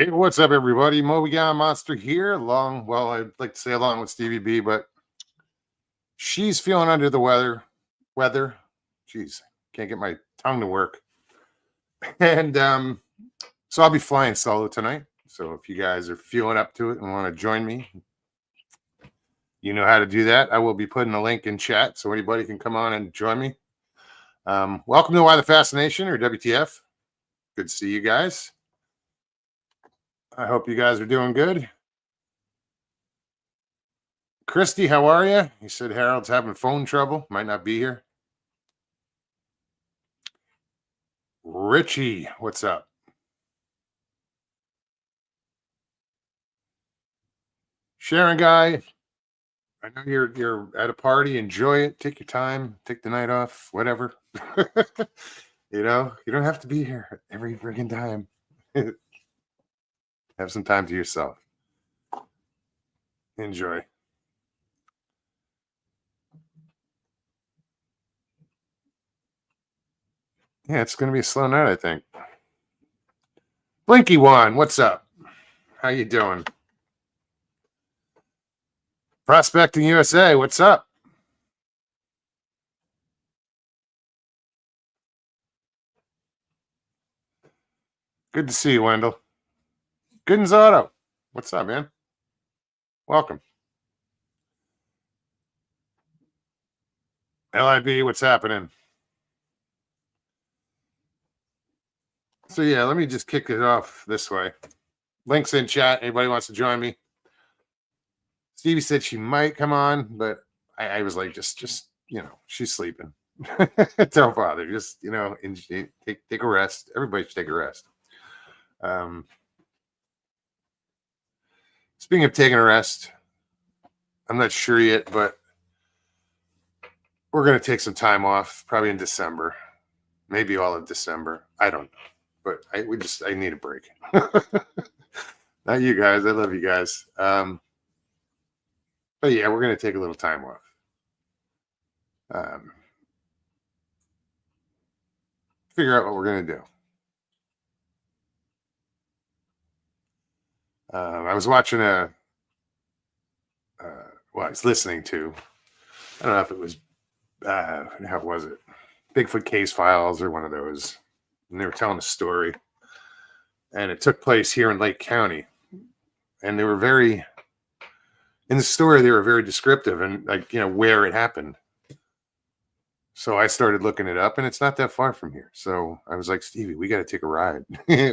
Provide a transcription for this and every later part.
Hey, what's up, everybody? Mobigon Monster here. I'd like to say along with Stevieb, but she's feeling under the weather. Jeez, can't get my tongue to work. And so I'll be flying solo tonight. So if you guys are feeling up to it and want to join me, you know how to do that. I will be putting a link in chat so anybody can come on and join me. Welcome to Why the Fascination, or WTF. Good to see you guys. I hope you guys are doing good. Christy, how are you? He said Harold's having phone trouble. Might not be here. Richie, what's up? Sharon guy, I know you're at a party. Enjoy it. Take your time. Take the night off. Whatever. You don't have to be here every freaking time. Have some time to yourself. Enjoy. Yeah, it's going to be a slow night, I think. Blinky One, what's up? How you doing? Prospecting USA, what's up? Good to see you, Wendell. Gooden's Auto, what's up, man? Welcome. LIB, what's happening? So yeah, let me just kick it off this way. Links in chat. Anybody wants to join me? Stevie said she might come on, but I was like, just she's sleeping. Don't bother. Just take a rest. Everybody should take a rest. Speaking of taking a rest, I'm not sure yet, but we're gonna take some time off, probably in December, maybe all of December. I don't know, but I need a break. Not you guys. I love you guys. But yeah, we're gonna take a little time off. Figure out what we're gonna do. I was watching I was listening to. I don't know if it was how was it? Bigfoot Case Files or one of those, and they were telling a story, and it took place here in Lake County, and they were very in the story. They were very descriptive and where it happened. So I started looking it up, and it's not that far from here. So I was like, Stevie, we got to take a ride.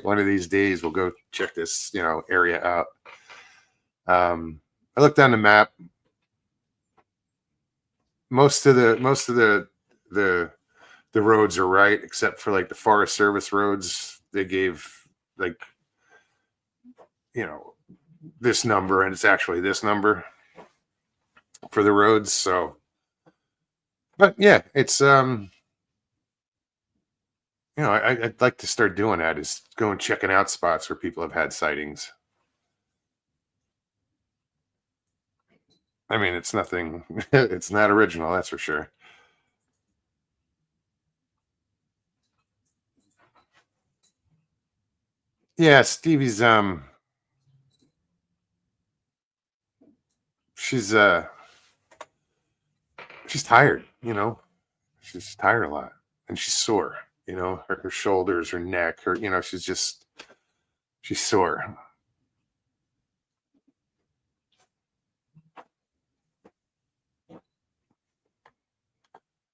One of these days, we'll go check this, area out. I looked on the map. Most of the roads are right, except for like the Forest Service roads. They gave this number, and it's actually this number for the roads. So. But yeah, it's I'd like to start doing that, is going checking out spots where people have had sightings. I mean, it's nothing. It's not original, that's for sure. Yeah, Stevie's she's tired. She's tired a lot, and she's sore. Her shoulders, her neck, she's sore.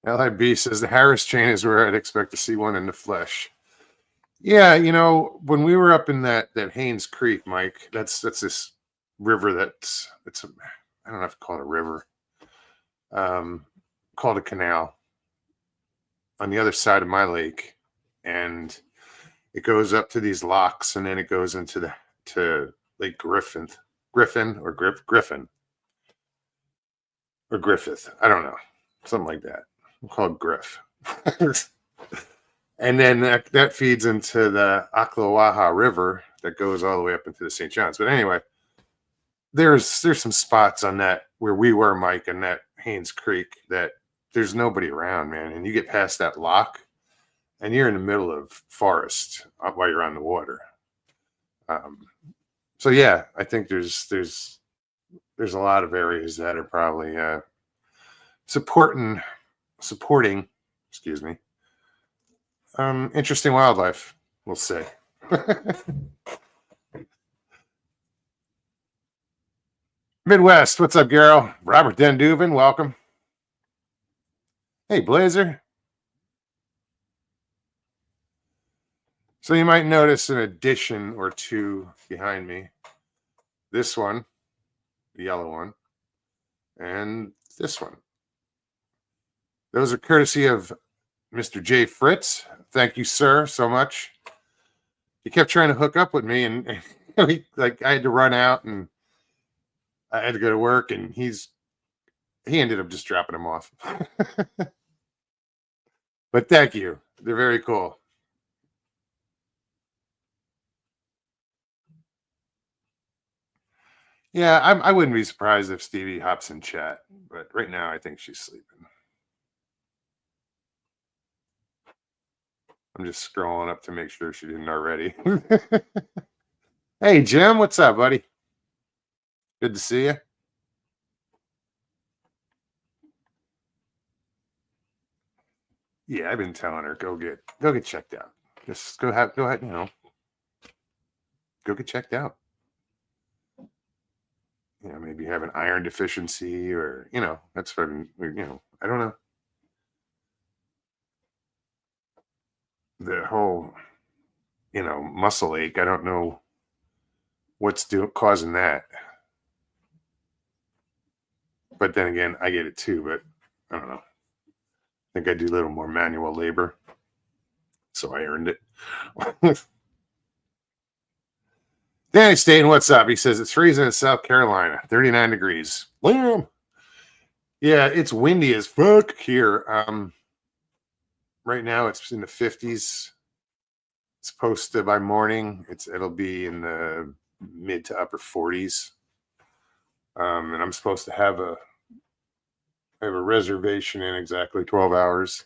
LIB says the Harris chain is where I'd expect to see one in the flesh. Yeah, when we were up in that Haynes Creek, Mike, that's this river I don't know if to call it a river. Called a canal on the other side of my lake, and it goes up to these locks, and then it goes into Lake Griffin or Griffith. I don't know, something like that. We'll call it Griff. And then that feeds into the Ocklawaha River that goes all the way up into the St. John's. But anyway, there's some spots on that where we were, Mike, and that Haynes Creek, that there's nobody around, man. And you get past that lock, and you're in the middle of forest while you're on the water. So yeah, I think there's a lot of areas that are probably supporting supporting, excuse me, interesting wildlife. We'll say. Midwest, what's up, Garrow? Robert Denduven, welcome. Hey, Blazer. So you might notice an addition or two behind me. This one, the yellow one, and this one. Those are courtesy of Mr. J. Fritz. Thank you, sir, so much. He kept trying to hook up with me, and like I had to run out, and I had to go to work, and he ended up just dropping them off. But thank you. They're very cool. Yeah, I wouldn't be surprised if Stevie hops in chat, but right now I think she's sleeping. I'm just scrolling up to make sure she didn't already. Hey, Jim, what's up, buddy? Good to see you. Yeah, I've been telling her go get checked out. Just go ahead, go get checked out. Maybe you have an iron deficiency, or that's what I don't know. The whole muscle ache. I don't know what's causing that. But then again, I get it too. But I don't know. I think I do a little more manual labor, so I earned it. Danny Staten, what's up? He says it's freezing in South Carolina, 39 degrees. Liam. Yeah, it's windy as fuck here. Right now it's in the 50s. It's supposed to by morning. It'll be in the mid to upper 40s. And I'm supposed to have a reservation in exactly 12 hours.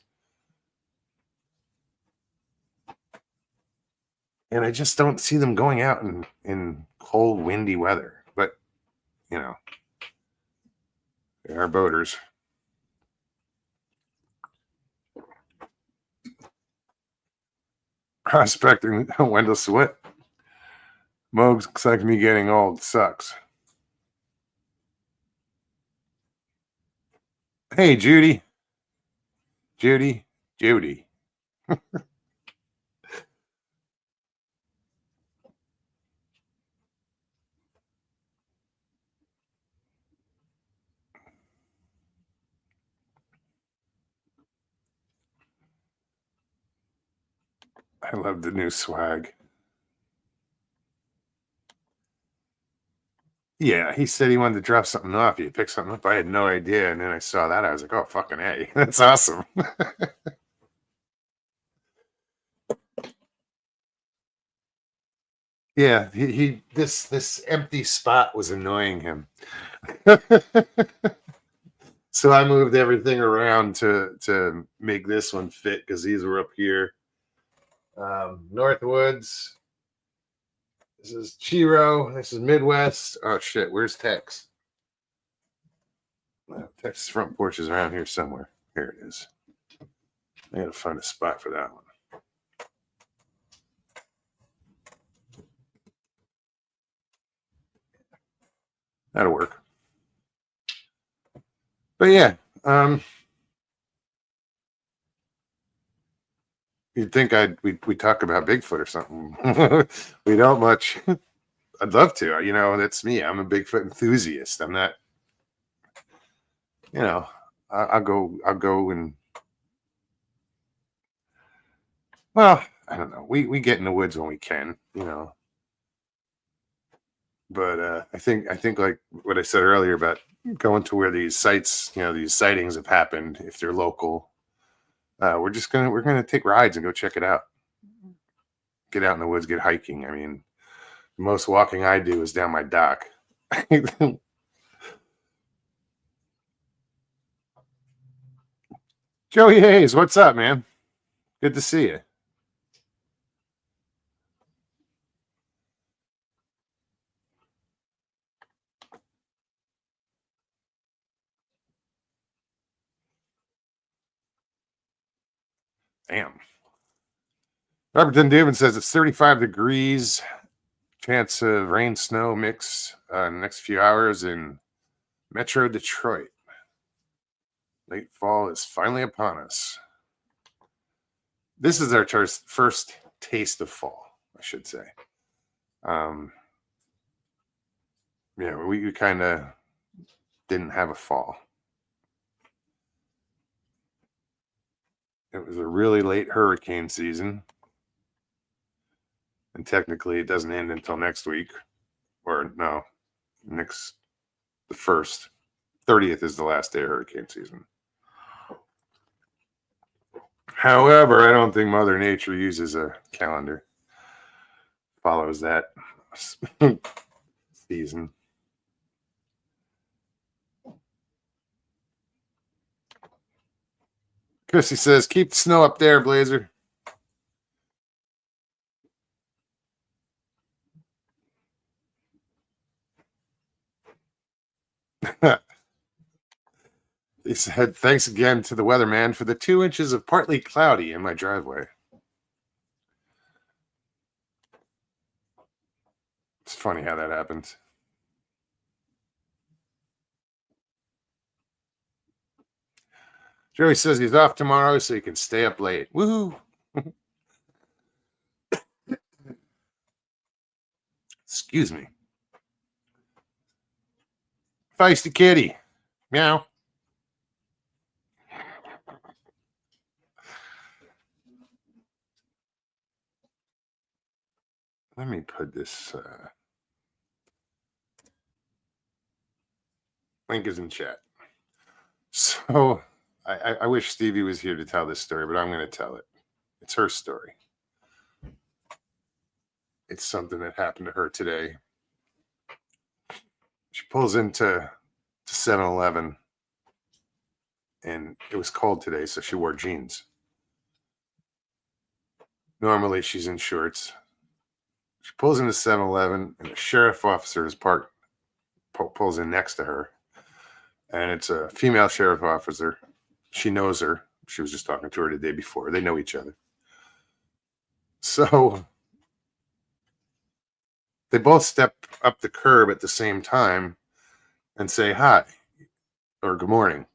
And I just don't see them going out in cold, windy weather. But, they are boaters. Prospecting Wendell Swift. Mogs looks like me getting old. Sucks. Hey, Judy. Judy. I love the new swag. Yeah, he said he wanted to drop something off. You pick something up. I had no idea. And then I saw that. I was like, oh, fucking A. That's awesome. Yeah, this empty spot was annoying him. So I moved everything around to make this one fit because these were up here. Northwoods. This is Chiro. This is Midwest. Oh shit, where's Tex? Tex's front porch is around here somewhere. Here it is. I gotta find a spot for that one. That'll work. But yeah, you'd think we talk about Bigfoot or something. We don't much. I'd love to. That's me. I'm a Bigfoot enthusiast. I'm not. I'll go and. Well, I don't know. We get in the woods when we can. But I think like what I said earlier about going to where these sites, these sightings have happened, if they're local. We're gonna take rides and go check it out. Get out in the woods, get hiking. I mean, the most walking I do is down my dock. Joey Hayes, what's up, man? Good to see you. Damn. Robert Dundaven says it's 35 degrees. Chance of rain, snow mix in the next few hours in Metro Detroit. Late fall is finally upon us. This is our first taste of fall, I should say. We kind of didn't have a fall. It was a really late hurricane season. And technically it doesn't end until next week. Or no, the 1st. 30th is the last day of hurricane season. However, I don't think Mother Nature uses a calendar. Follows that season. Chrissy says, keep the snow up there, Blazer. He said, thanks again to the weatherman for the 2 inches of partly cloudy in my driveway. It's funny how that happens. Joey says he's off tomorrow so he can stay up late. Woohoo! Excuse me. Feisty kitty. Meow. Let me put this link is in chat. So I wish Stevie was here to tell this story, but I'm going to tell it. It's her story. It's something that happened to her today. She pulls into 7-Eleven, and it was cold today, so she wore jeans. Normally, she's in shorts. She pulls into 7-Eleven, and a sheriff officer is pulls in next to her, and it's a female sheriff officer. She knows her. She was just talking to her the day before. They know each other. So they both step up the curb at the same time and say hi or good morning.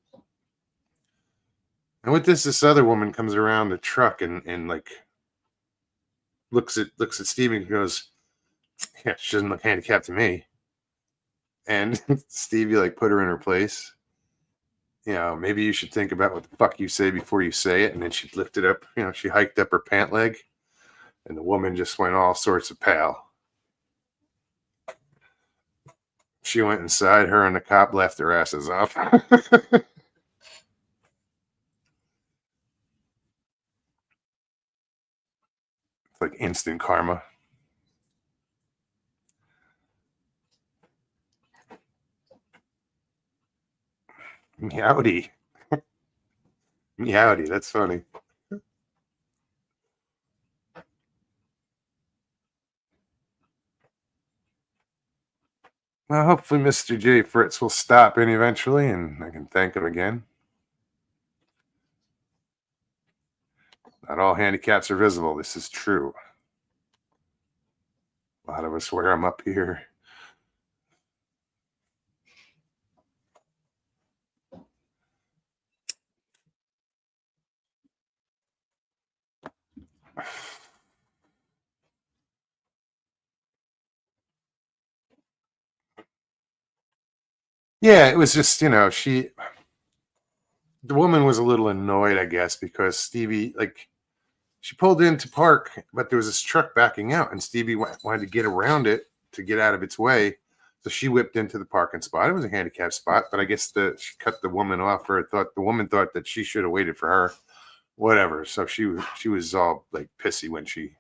And with this other woman comes around the truck and like looks at Stevie and goes, yeah, she doesn't look handicapped to me. And Stevie like put her in her place. Maybe you should think about what the fuck you say before you say it. And then she lifted up, she hiked up her pant leg, and the woman just went all sorts of pale. She went inside. Her and the cop left their asses off. It's like instant karma. Meowdy. Meowdy, that's funny. Well, hopefully Mr. J. Fritz will stop in eventually, and I can thank him again. Not all handicaps are visible. This is true. A lot of us wear them up here. Yeah, it was just, the woman was a little annoyed, I guess, because Stevie, she pulled into park, but there was this truck backing out, and Stevie wanted to get around it to get out of its way. So she whipped into the parking spot. It was a handicapped spot, but I guess she cut the woman off, or the woman thought that she should have waited for her. Whatever. So she was all like pissy when she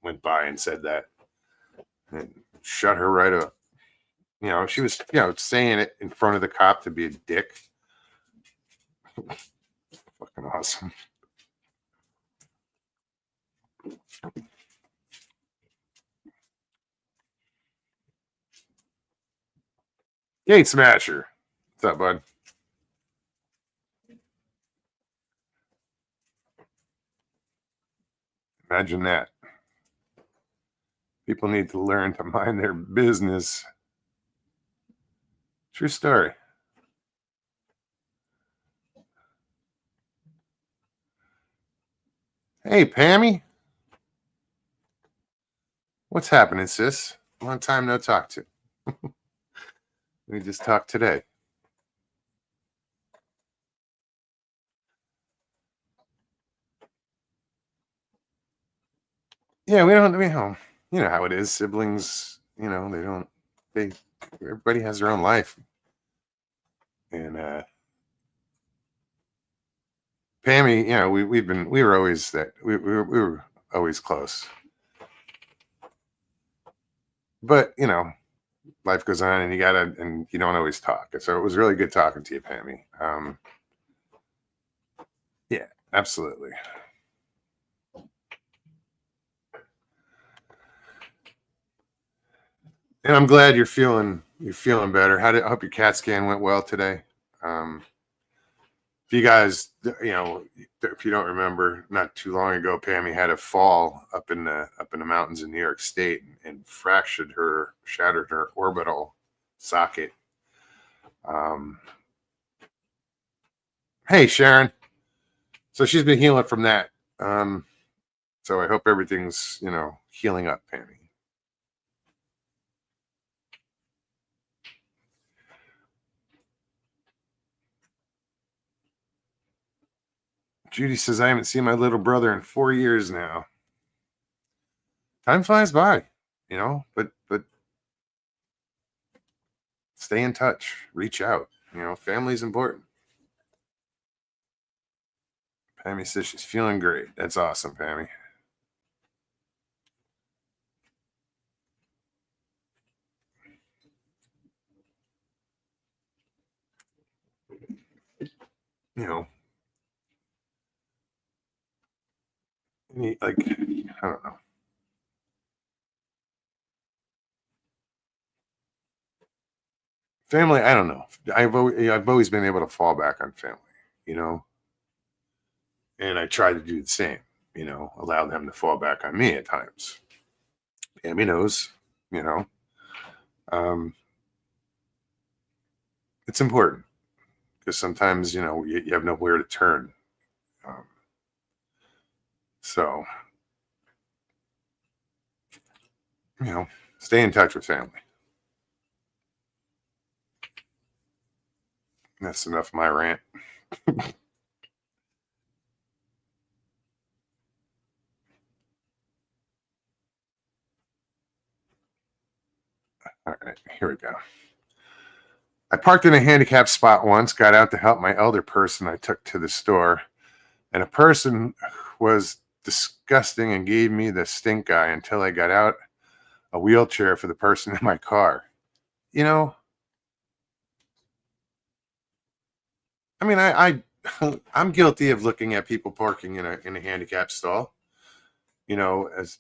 went by and said that, and shut her right up. She was, saying it in front of the cop to be a dick. Fucking awesome. Gate Smasher. What's up, bud? Imagine that. People need to learn to mind their business. True story. Hey, Pammy. What's happening, sis? Long time no talk to. We just talked today. Yeah, you know how it is. Siblings, everybody has their own life. And Pammy, we were always we were always close. But, life goes on and you don't always talk. So it was really good talking to you, Pammy. Yeah, absolutely. And I'm glad you're feeling better. I hope your CAT scan went well today. If you guys, if you don't remember, not too long ago, Pammy had a fall up in the mountains in New York State and shattered her orbital socket. Hey, Sharon. So she's been healing from that. So I hope everything's healing up, Pammy. Judy says, I haven't seen my little brother in 4 years now. Time flies by, but stay in touch, reach out. Family's important. Pammy says she's feeling great. That's awesome, Pammy. Like, I don't know. Family, I don't know. I've always been able to fall back on family, and I try to do the same, allow them to fall back on me at times. Amy knows, um, it's important because sometimes, you have nowhere to turn. So, stay in touch with family. That's enough of my rant. All right, here we go. I parked in a handicapped spot once, got out to help my elder person I took to the store, and a person was disgusting and gave me the stink eye until I got out a wheelchair for the person in my car. I mean, I'm guilty of looking at people parking in a handicapped stall, as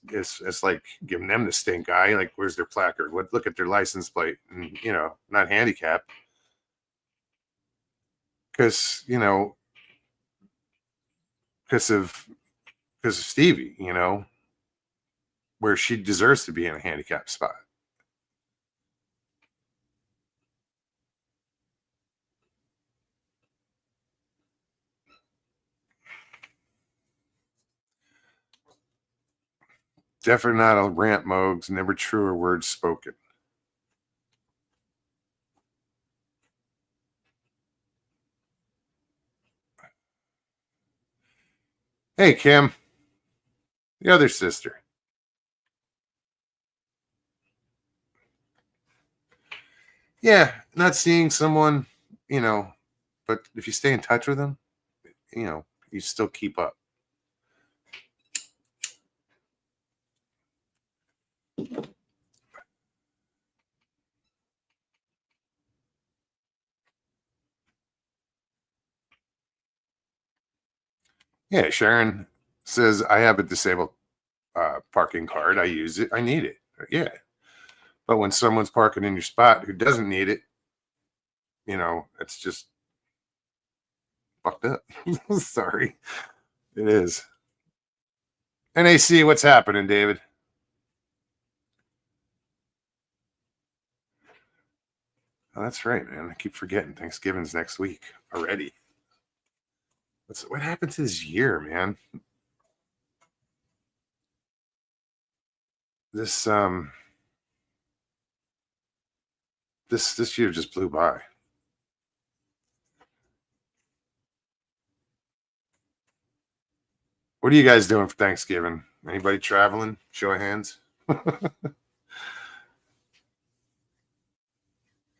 like giving them the stink eye, like where's their placard? Look at their license plate, and not handicapped. Because because of Stevie, where she deserves to be in a handicapped spot. Definitely not a rant, Mogs. Never truer words spoken. Hey, Kim, the other sister. Yeah, not seeing someone, but if you stay in touch with them, you still keep up. Yeah, Sharon says, I have a disabled parking card. I use it. I need it. Yeah. But when someone's parking in your spot who doesn't need it, it's just fucked up. Sorry. It is. NAC, what's happening, David? Oh, that's right, man. I keep forgetting Thanksgiving's next week already. What happened to this year, man? This this year just blew by. What are you guys doing for Thanksgiving? Anybody traveling? Show of hands.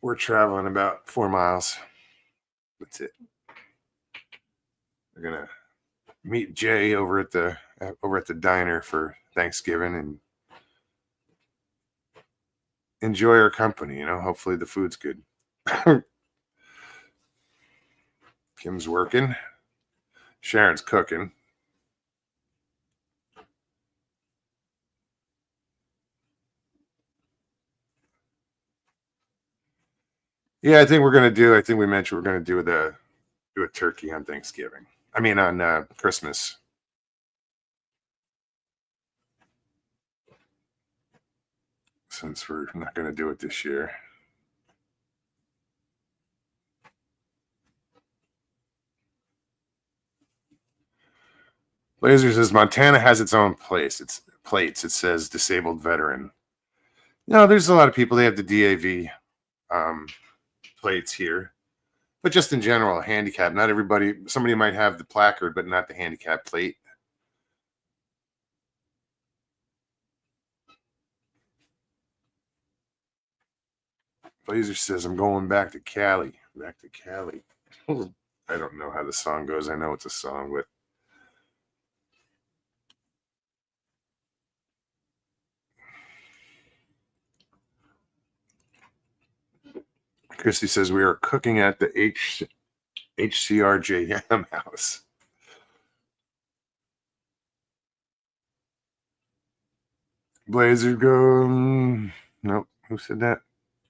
We're traveling about 4 miles. That's it. We're gonna meet Jay over at the diner for Thanksgiving and enjoy our company. Hopefully the food's good. Kim's working. Sharon's cooking. Yeah, I think we mentioned we're gonna do a turkey on Thanksgiving. I mean on Christmas. Since we're not gonna do it this year. Laser says Montana has its own place. It's plates. It says disabled veteran. There's a lot of people. They have the DAV plates here, but just in general, handicap. Not everybody. Somebody might have the placard, but not the handicap plate. Laser says I'm going back to Cali. Back to Cali. I don't know how the song goes. I know it's a song, but Christy says we are cooking at the HCRJM house. Blazer go. Nope. Who said that?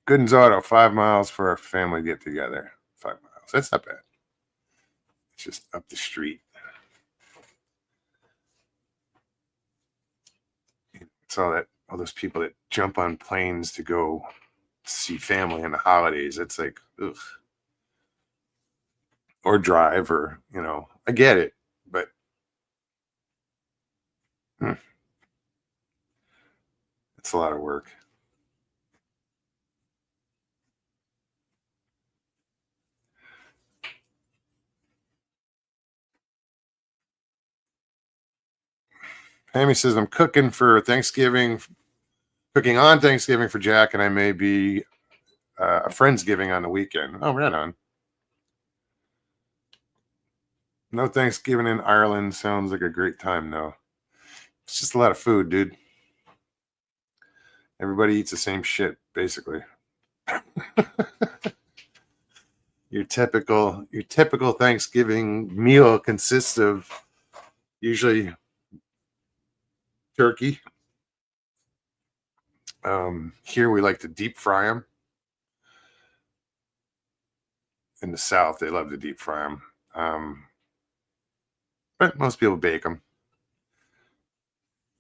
Gooden's Auto, 5 miles for our family get together. 5 miles. That's not bad. It's just up the street. It's all those people that jump on planes to go see family in the holidays. It's like, ugh. Or drive, or I get it, but it's a lot of work. Amy says I'm cooking for Thanksgiving, cooking on Thanksgiving for Jack, and I may be a Friendsgiving on the weekend. Oh, right on. No Thanksgiving in Ireland sounds like a great time, though. It's just a lot of food, dude. Everybody eats the same shit, basically. Your typical Thanksgiving meal consists of usually turkey. Here we like to deep fry them. In the South, they love to deep fry them. But most people bake them.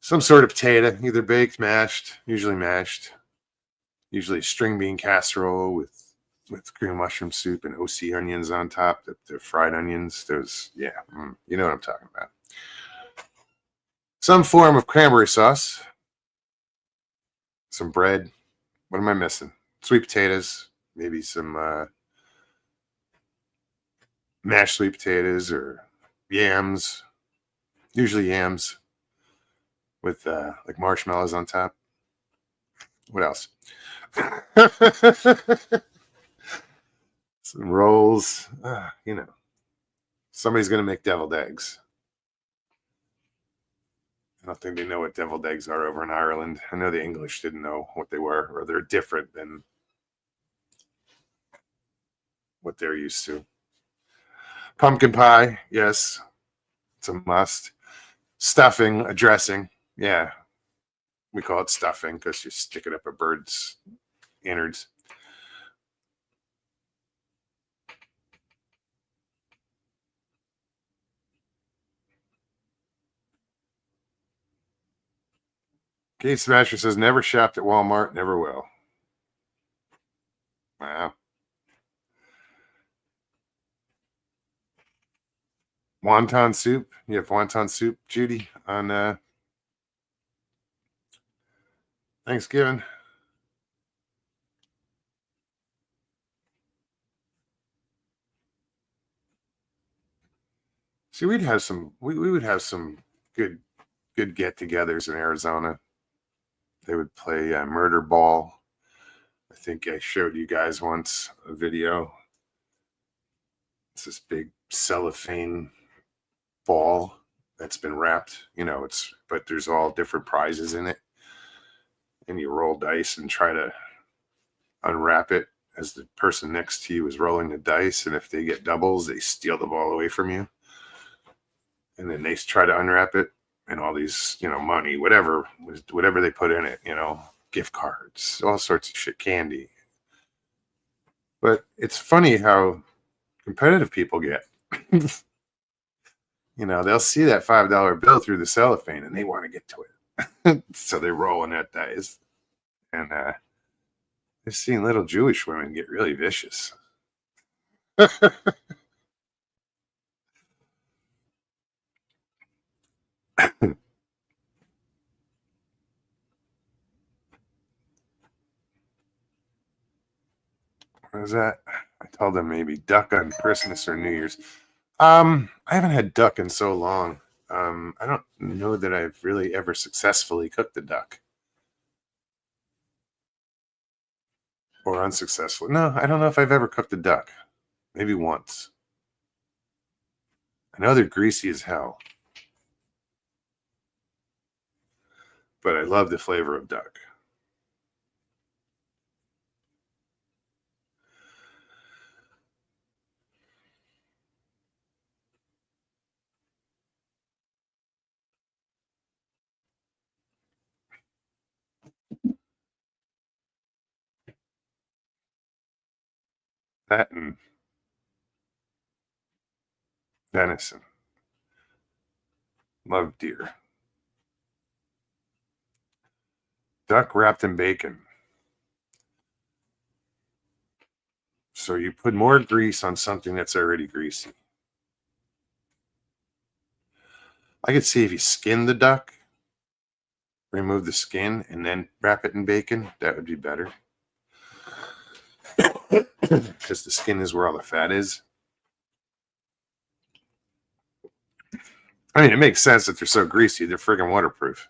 Some sort of potato, either baked, mashed, usually string bean casserole with green mushroom soup and OC onions on top. The fried onions, those, yeah, you know what I'm talking about. Some form of cranberry sauce, some bread. What am I missing? Sweet potatoes, maybe some mashed sweet potatoes or yams. Usually yams with like marshmallows on top. What else? Some rolls. Somebody's going to make deviled eggs. I don't think they know what deviled eggs are over in Ireland. I know the English didn't know what they were, or they're different than what they're used to. Pumpkin pie, yes, it's a must. Stuffing, a dressing, yeah. We call it stuffing because you stick it up a bird's innards. Kate Smasher says, never shopped at Walmart, never will. Wow. Wonton soup. You have wonton soup, Judy, on Thanksgiving. See, we would have some good get-togethers in Arizona. They would play murder ball. I think I showed you guys once a video. It's this big cellophane ball that's been wrapped. But there's all different prizes in it, and you roll dice and try to unwrap it as the person next to you is rolling the dice, and if they get doubles, they steal the ball away from you, and then they try to unwrap it, and all these, money, whatever they put in it, gift cards, all sorts of shit, candy. But it's funny how competitive people get. They'll see that $5 bill through the cellophane and they want to get to it. So they roll on that dice. And I've seen little Jewish women get really vicious. What was that? I told them maybe duck on Christmas or New Year's. I haven't had duck in so long. I don't know that I've really ever successfully cooked a duck. Or unsuccessfully. No, I don't know if I've ever cooked a duck. Maybe once. I know they're greasy as hell. But I love the flavor of duck. That and venison. Love deer. Duck wrapped in bacon. So you put more grease on something that's already greasy. I could see if you skin the duck, remove the skin, and then wrap it in bacon, that would be better. Because the skin is where all the fat is. I mean, it makes sense that they're so greasy. They're friggin' waterproof.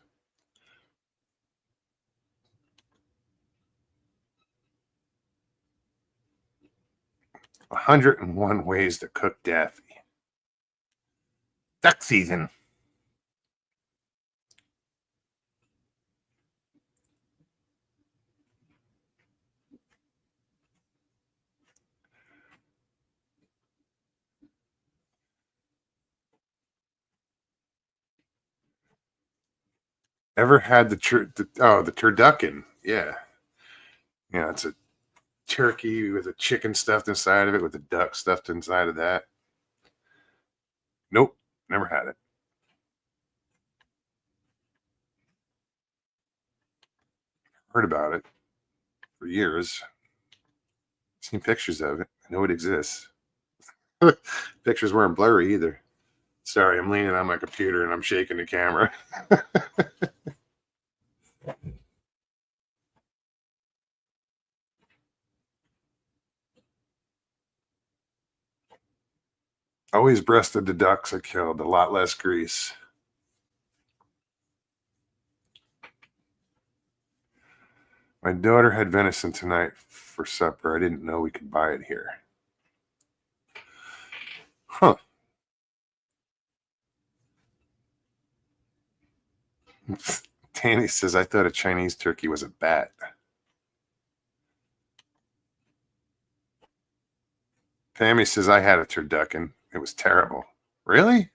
"101 ways to cook Daffy." Duck season. Ever had the turducken? Yeah. It's a turkey with a chicken stuffed inside of it, with a duck stuffed inside of that. Nope, never had it. Heard about it for years. Seen pictures of it. I know it exists. Pictures weren't blurry either. Sorry, I'm leaning on my computer and I'm shaking the camera. Always breasted the ducks I killed, a lot less grease. My daughter had venison tonight for supper. I didn't know we could buy it here. Huh. Tanny says, I thought a Chinese turkey was a bat. Pammy says, I had a turducken. It was terrible. Really?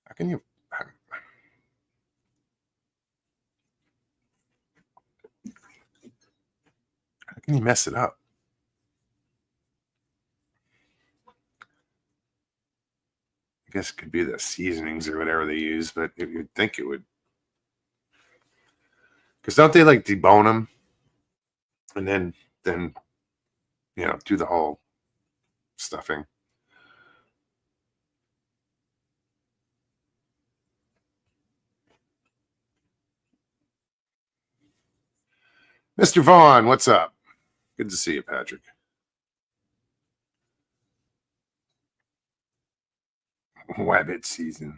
How can you? How can you mess it up? I guess it could be the seasonings or whatever they use, but you'd think it would. Because don't they like debone them and then do the whole stuffing? Mr. Vaughn, what's up? Good to see you, Patrick. Wabbit season.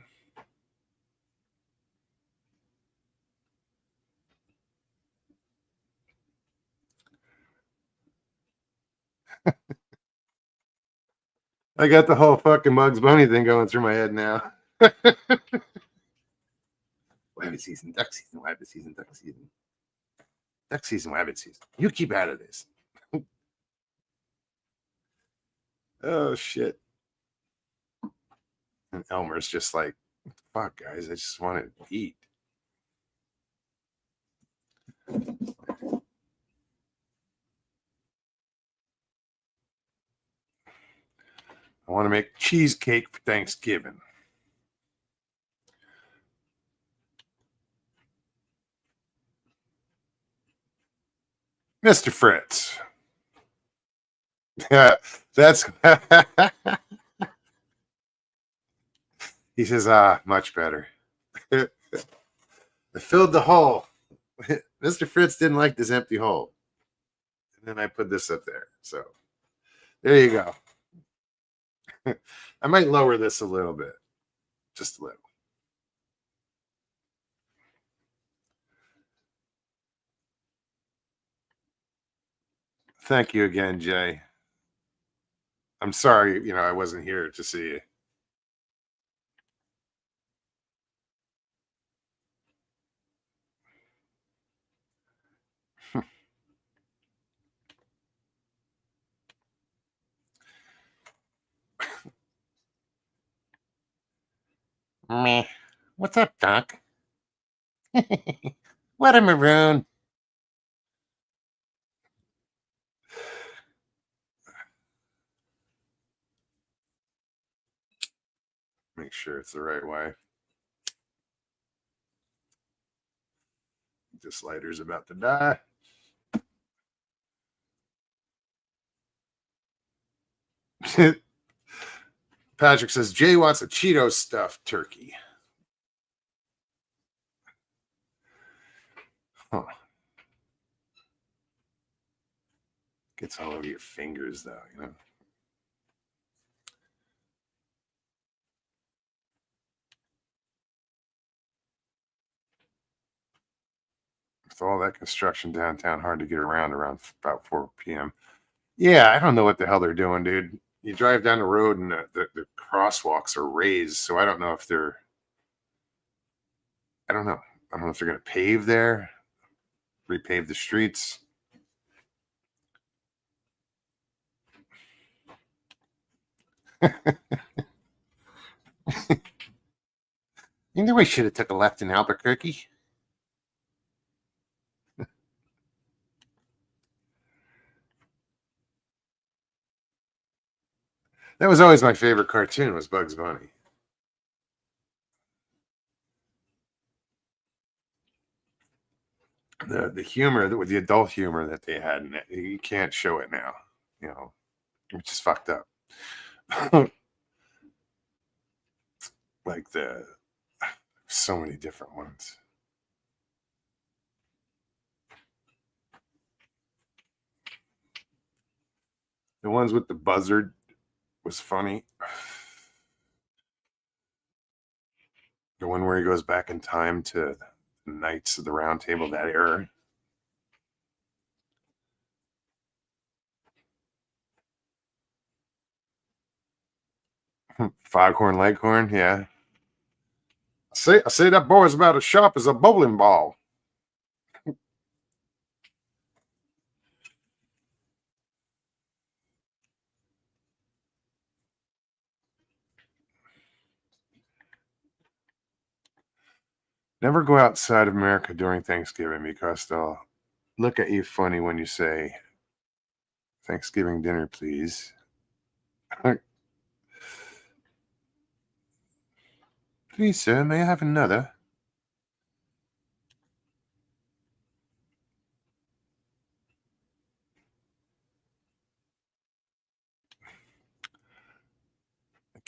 I got the whole fucking Bugs Bunny thing going through my head now. Wabbit season, duck season, wabbit season, duck season. Duck season, wabbit season. You keep out of this. Oh, shit. And Elmer's just like, fuck, guys, I just want to eat. I want to make cheesecake for Thanksgiving. Mr. Fritz. Yeah, that's he says, much better. I filled the hole. Mr. Fritz didn't like this empty hole. And then I put this up there. So there you go. I might lower this a little bit. Just a little. Thank you again, Jay. I'm sorry, I wasn't here to see you. Meh. What's up, Doc? What a maroon. Make sure it's the right way. This lighter's about to die. Patrick says Jay wants a Cheeto stuffed turkey. Huh. Gets all over your fingers, though, With all that construction downtown, hard to get around about 4 p.m. Yeah, I don't know what the hell they're doing, dude. You drive down the road and the crosswalks are raised, so I don't know if they're. I don't know. I don't know if they're going to pave there, repave the streets. You know, we should have took a left in Albuquerque. That was always my favorite cartoon, was Bugs Bunny. The humor, with the adult humor that they had in it, you can't show it now, which is fucked up. Like so many different ones. The ones with the buzzard was funny. The one where he goes back in time to the Knights of the Round Table, that era. Foghorn Leghorn, yeah. I say that boy's about as sharp as a bowling ball. Never go outside of America during Thanksgiving because they'll look at you funny when you say, Thanksgiving dinner, please. Please, sir, may I have another?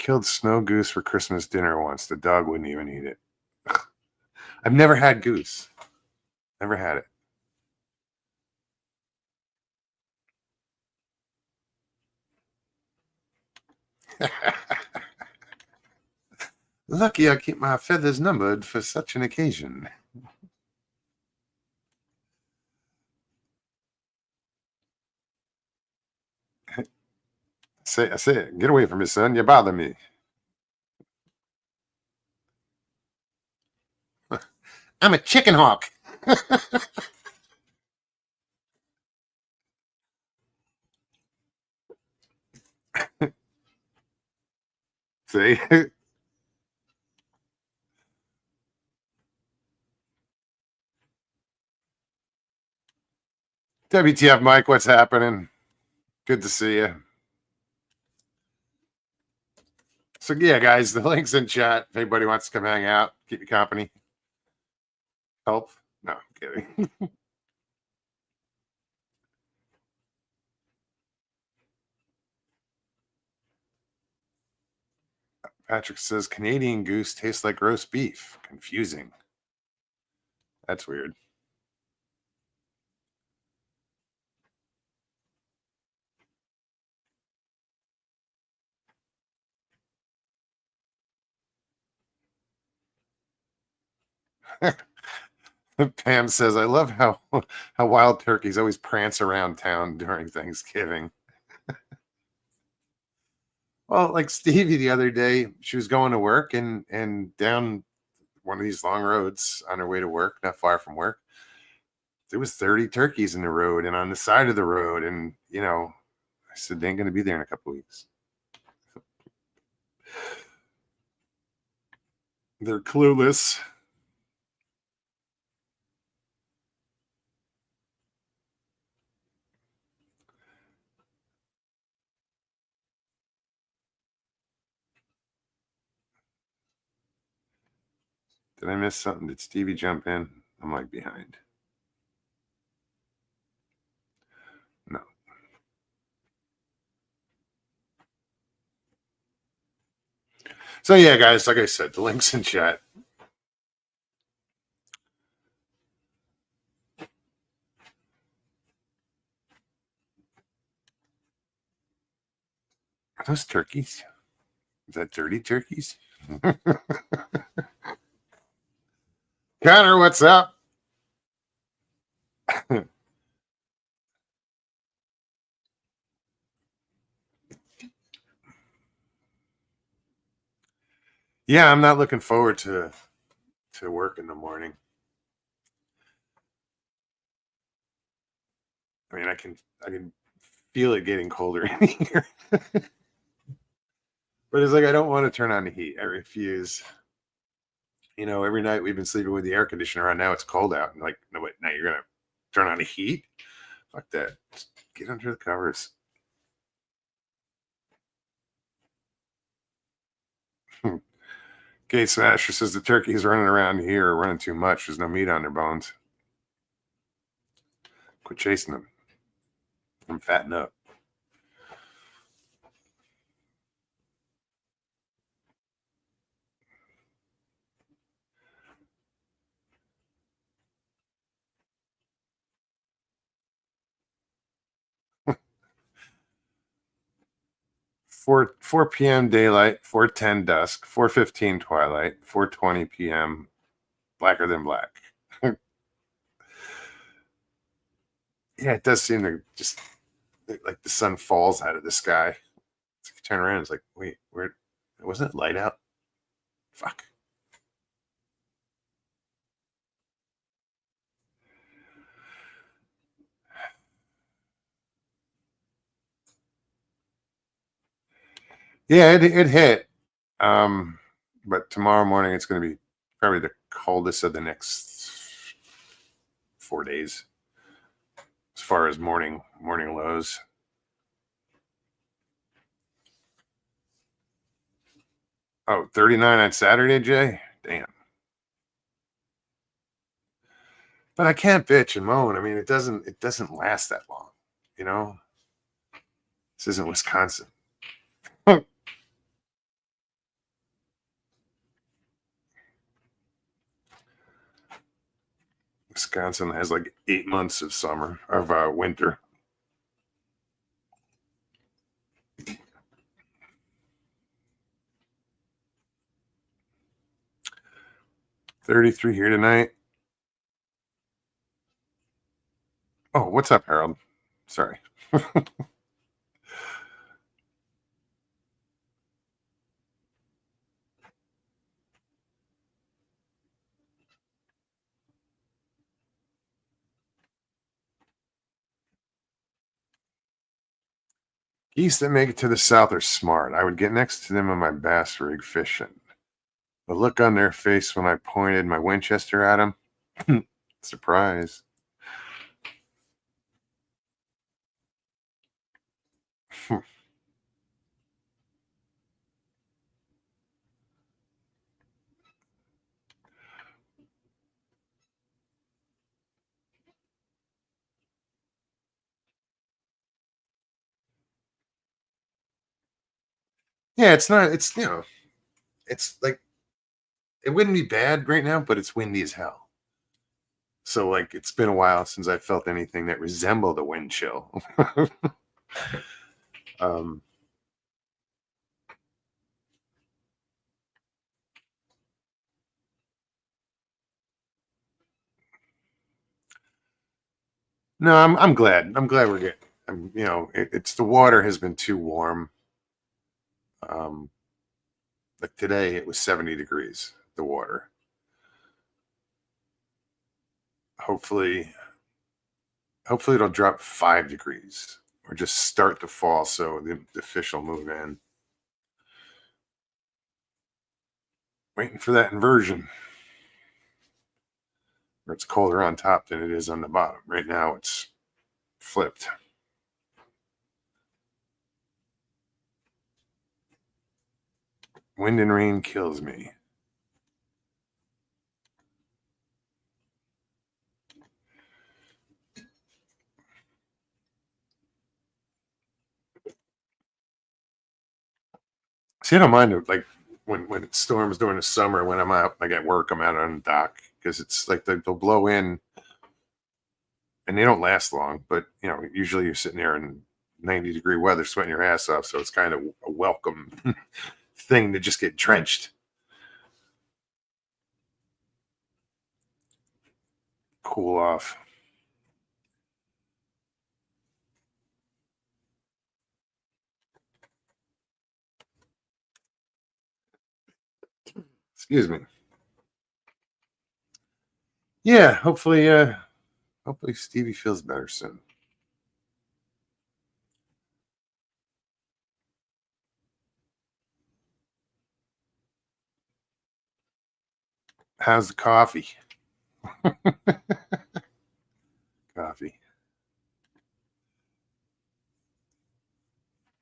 killed snow goose for Christmas dinner once. The dog wouldn't even eat it. I've never had goose. Never had it. Lucky I keep my feathers numbered for such an occasion. I say it. Get away from me, son. You bother me. I'm a chicken hawk. See? WTF, Mike? What's happening? Good to see you. So, yeah, guys, the link's in chat. If anybody wants to come hang out, keep you company, help. No, I'm kidding. Patrick says Canadian goose tastes like roast beef. Confusing. That's weird. Pam says, I love how wild turkeys always prance around town during Thanksgiving. Well, like Stevie the other day, she was going to work and down one of these long roads on her way to work, not far from work. There was 30 turkeys in the road and on the side of the road. And, I said, they ain't going to be there in a couple of weeks. They're clueless. Did I miss something? Did Stevie jump in? I'm like behind. No. So yeah, guys, like I said, the link's in chat. Are those turkeys? Is that dirty turkeys? Connor, what's up? Yeah, I'm not looking forward to work in the morning. I mean, I can feel it getting colder in here. But it's like I don't want to turn on the heat. I refuse. Every night we've been sleeping with the air conditioner on. Now it's cold out. And like, no, wait, now you're gonna turn on the heat? Fuck that. Just get under the covers. Gate Smasher says the turkeys running around here are running too much. There's no meat on their bones. Quit chasing them. I'm fatting up. Four p.m. daylight, 4:10 dusk, 4:15 twilight, 4:20 p.m. blacker than black. Yeah, it does seem to just like the sun falls out of the sky. It's like you turn around, it's like, wait, where wasn't it light out? Fuck. Yeah, it hit. But tomorrow morning it's going to be probably the coldest of the next 4 days as far as morning lows. Oh, 39 on Saturday, Jay? Damn. But I can't bitch and moan. I mean, it doesn't last that long, you know? This isn't Wisconsin. Wisconsin has like 8 months of summer, of winter. $33 here tonight. Oh, what's up, Harold? Sorry. Geese that make it to the south are smart. I would get next to them on my bass rig fishing. The look on their face when I pointed my Winchester at them. Surprise. Yeah, it's not, it's, it's like, it wouldn't be bad right now, but it's windy as hell. So, like, it's been a while since I felt anything that resembled a wind chill. um, no, I'm glad. I'm glad we're getting. It's the water has been too warm. Um, like today, it was 70 degrees. The water. Hopefully, hopefully it'll drop 5 degrees or just start to fall so the fish will move in. Waiting for that inversion where it's colder on top than it is on the bottom. Right now, it's flipped. Wind and rain kills me. See, I don't mind it, like when it storms during the summer. When I'm out, like at work, I'm out on the dock because it's like they'll blow in and they don't last long. But usually you're sitting there in 90-degree weather, sweating your ass off. So it's kind of a welcome thing to just get drenched, cool off. Excuse me. Yeah, hopefully Stevie feels better soon. How's the coffee? Coffee.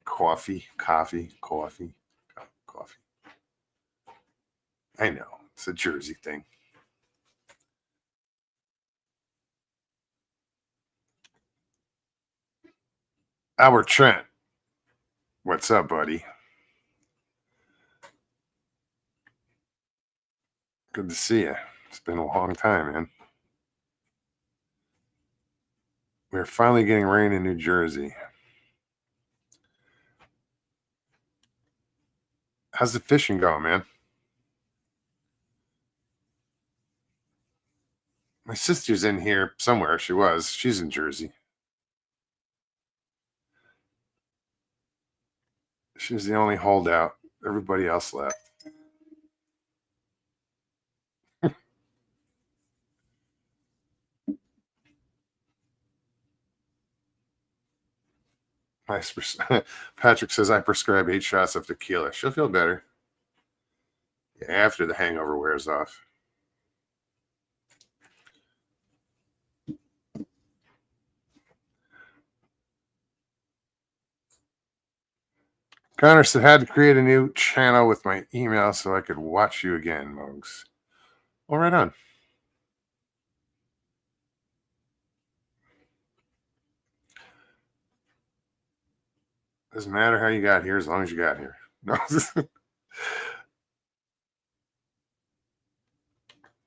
Coffee. Coffee. Coffee. Coffee. I know. It's a Jersey thing. Albert Trent. What's up, buddy? Good to see you. It's been a long time, man. We're finally getting rain in New Jersey. How's the fishing going, man? My sister's in here somewhere. She was. She's in Jersey. She's the only holdout. Everybody else left. Patrick says I prescribe 8 shots of tequila. She'll feel better after the hangover wears off. Connor said I had to create a new channel with my email so I could watch you again, Mogs. Well, right on. Doesn't matter how you got here as long as you got here. No.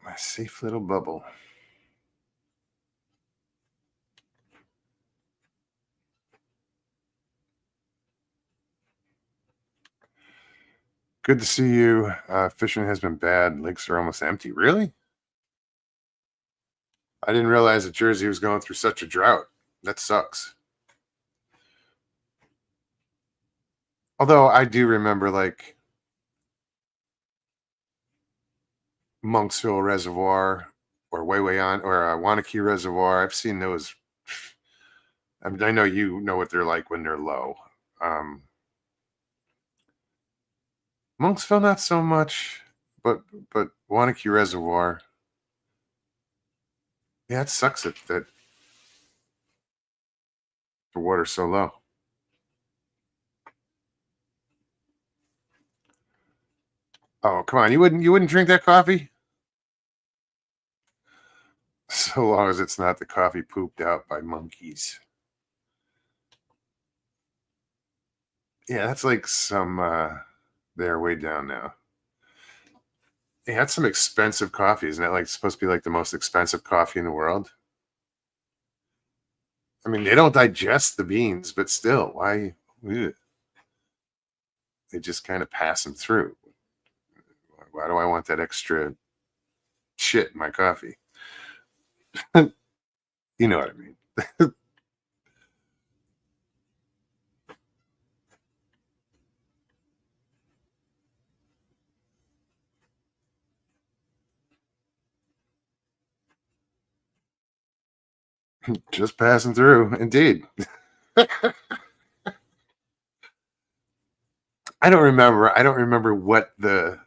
My safe little bubble. Good to see you. Fishing has been bad. Lakes are almost empty. Really? I didn't realize that Jersey was going through such a drought. That sucks. Although I do remember like Monksville Reservoir or way on or Wanakee Reservoir. I've seen those. I mean, I know you know what they're like when they're low. Um, Monksville, not so much, but Wanakee Reservoir. Yeah, it sucks that the water's so low. Oh, come on. You wouldn't drink that coffee? So long as it's not the coffee pooped out by monkeys. Yeah, that's like some they're way down now. Yeah, that's some expensive coffee, isn't it? Like supposed to be like the most expensive coffee in the world. I mean, they don't digest the beans, but still, why? Ugh. They just kind of pass them through. Why do I want that extra shit in my coffee? You know what I mean? Just passing through, indeed. I don't remember what the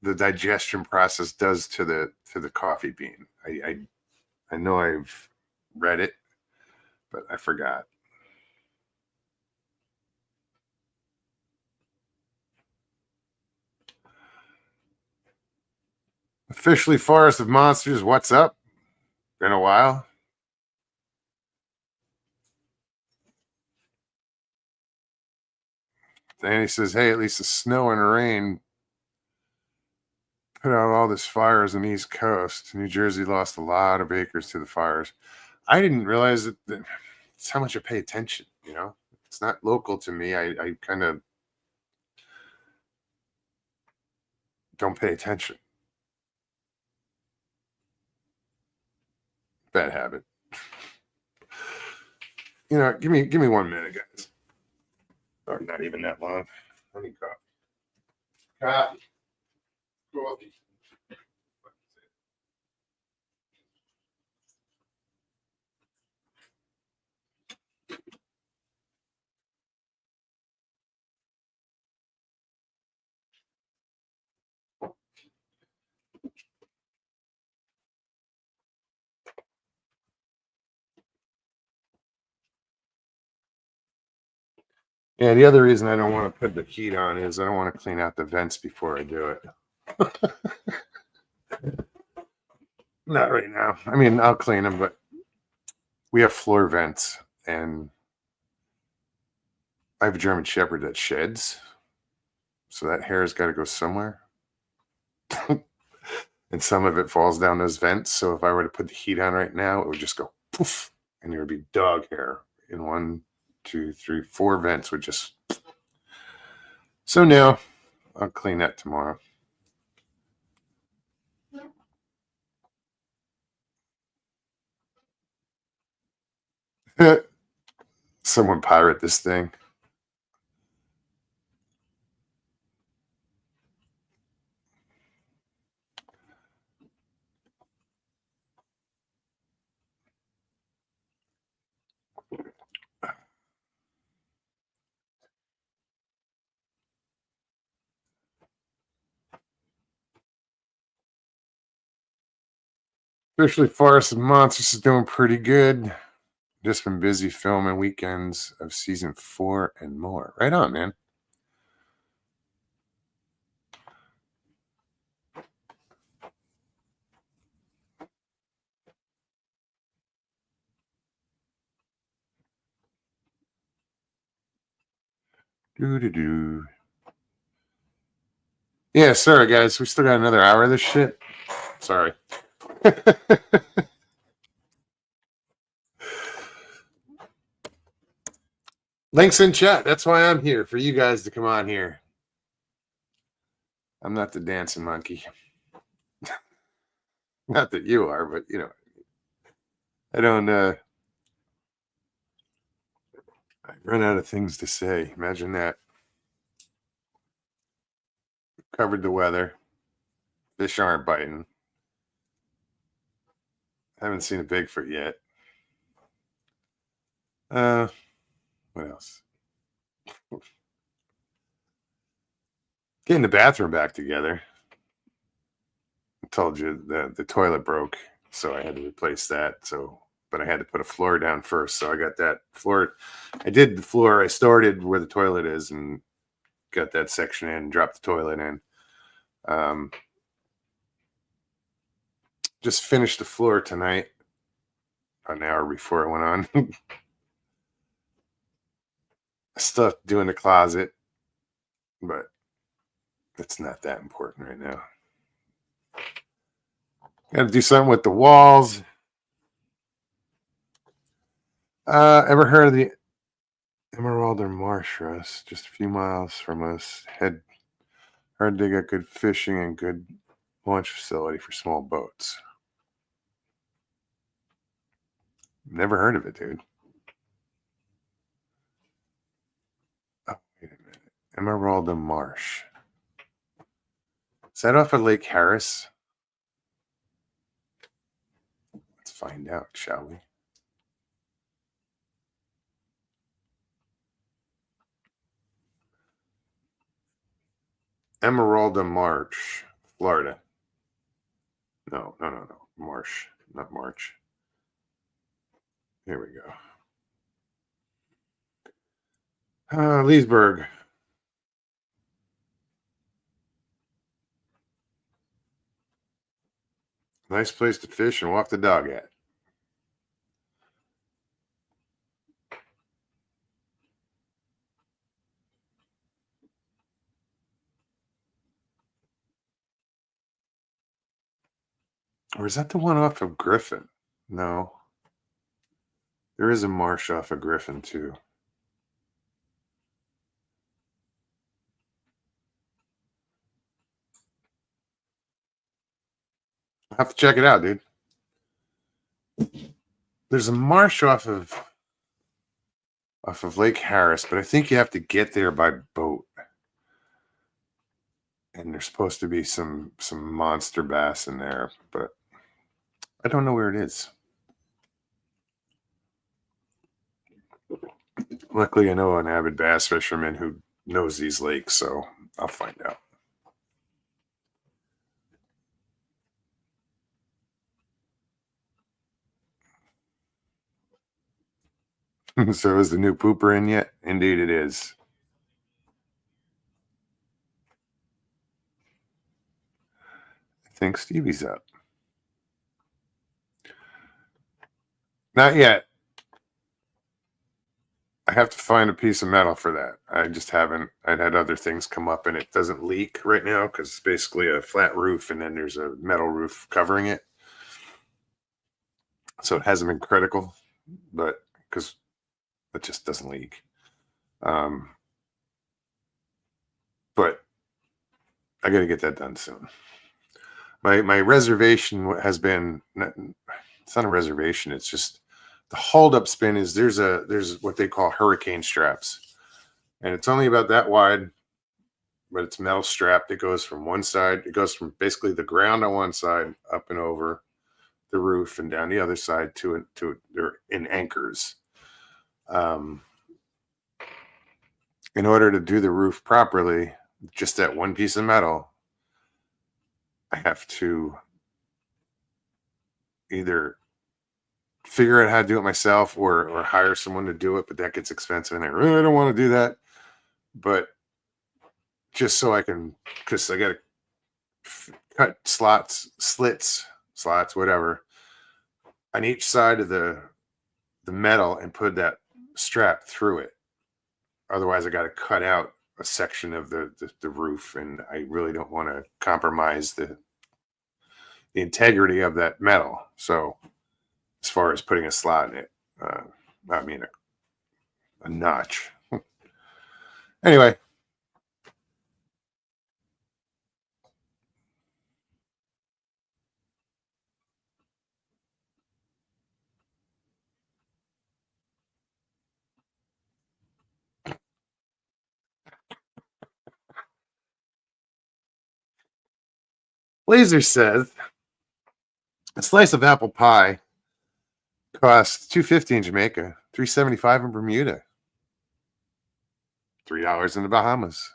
digestion process does to the coffee bean. I know I've read it, but I forgot. Officially, Forest of Monsters. What's up? Been a while. Danny says, "Hey, at least the snow and rain put out all this fires on the East Coast. New Jersey lost a lot of acres to the fires. I didn't realize that it's how much I pay attention. You know, it's not local to me. I kind of don't pay attention. Bad habit. You know, give me 1 minute, guys. Or not even that long. I need coffee. Coffee. Coffee. Yeah, the other reason I don't want to put the heat on is I don't want to clean out the vents before I do it. Not right now. I mean, I'll clean them, but we have floor vents, and I have a German Shepherd that sheds, so that hair has got to go somewhere, and some of it falls down those vents. So if I were to put the heat on right now, it would just go poof, and there would be dog hair in one, two, three, four vents would just. So now I'll clean that tomorrow. Someone pirate this thing. Especially Forest of Monsters is doing pretty good. Just been busy filming weekends of season 4 and more. Right on, man. Do do do. Yeah, sorry guys. We still got another hour of this shit. Sorry. Links in chat. That's why I'm here for you guys to come on here. I'm not the dancing monkey. Not that you are, but I don't I run out of things to say. Imagine that. Covered the weather. Fish aren't biting. Haven't seen a Bigfoot yet. What else? Getting the bathroom back together. I told you the toilet broke, so I had to replace that. But I had to put a floor down first. So I got that floor. I did the floor. I started where the toilet is and got that section in, dropped the toilet in. Just finished the floor tonight, an hour before it went on. Stuff doing the closet, but it's not that important right now. Got to do something with the walls. Ever heard of the Emerald Marsh, Russ? Just a few miles from us. Heard they got good fishing and good launch facility for small boats. Never heard of it, dude. Oh, wait a minute. Emerald Marsh. Is that off of Lake Harris? Let's find out, shall we? Emerald Marsh, Florida. No. Marsh, not March. Here we go. Leesburg. Nice place to fish and walk the dog at. Or is that the one off of Griffin? No. There is a marsh off of Griffin, too. I'll have to check it out, dude. There's a marsh off of Lake Harris, but I think you have to get there by boat. And there's supposed to be some monster bass in there, but I don't know where it is. Luckily, I know an avid bass fisherman who knows these lakes, so I'll find out. So is the new pooper in yet? Indeed it is. I think Stevie's up. Not yet. I have to find a piece of metal for that. I just haven't. I'd had other things come up, and it doesn't leak right now because it's basically a flat roof, and then there's a metal roof covering it. So it hasn't been critical, but because it just doesn't leak. But I got to get that done soon. My reservation has been. It's not a reservation. It's just the hold-up spin is there's what they call hurricane straps, and it's only about that wide, but it's metal strap that goes from one side. It goes from basically the ground on one side up and over the roof and down the other side to they're in anchors. In order to do the roof properly, just that one piece of metal, I have to either figure out how to do it myself or hire someone to do it, but that gets expensive and I really don't want to do that. But just so I can, because I got to cut slits, whatever, on each side of the metal and put that strap through it. Otherwise, I got to cut out a section of the roof, and I really don't want to compromise the integrity of that metal. So, as far as putting a slot in it, I mean a notch. Anyway, Blazer says a slice of apple pie costs $2.50 in Jamaica, $3.75 in Bermuda, $3 in the Bahamas.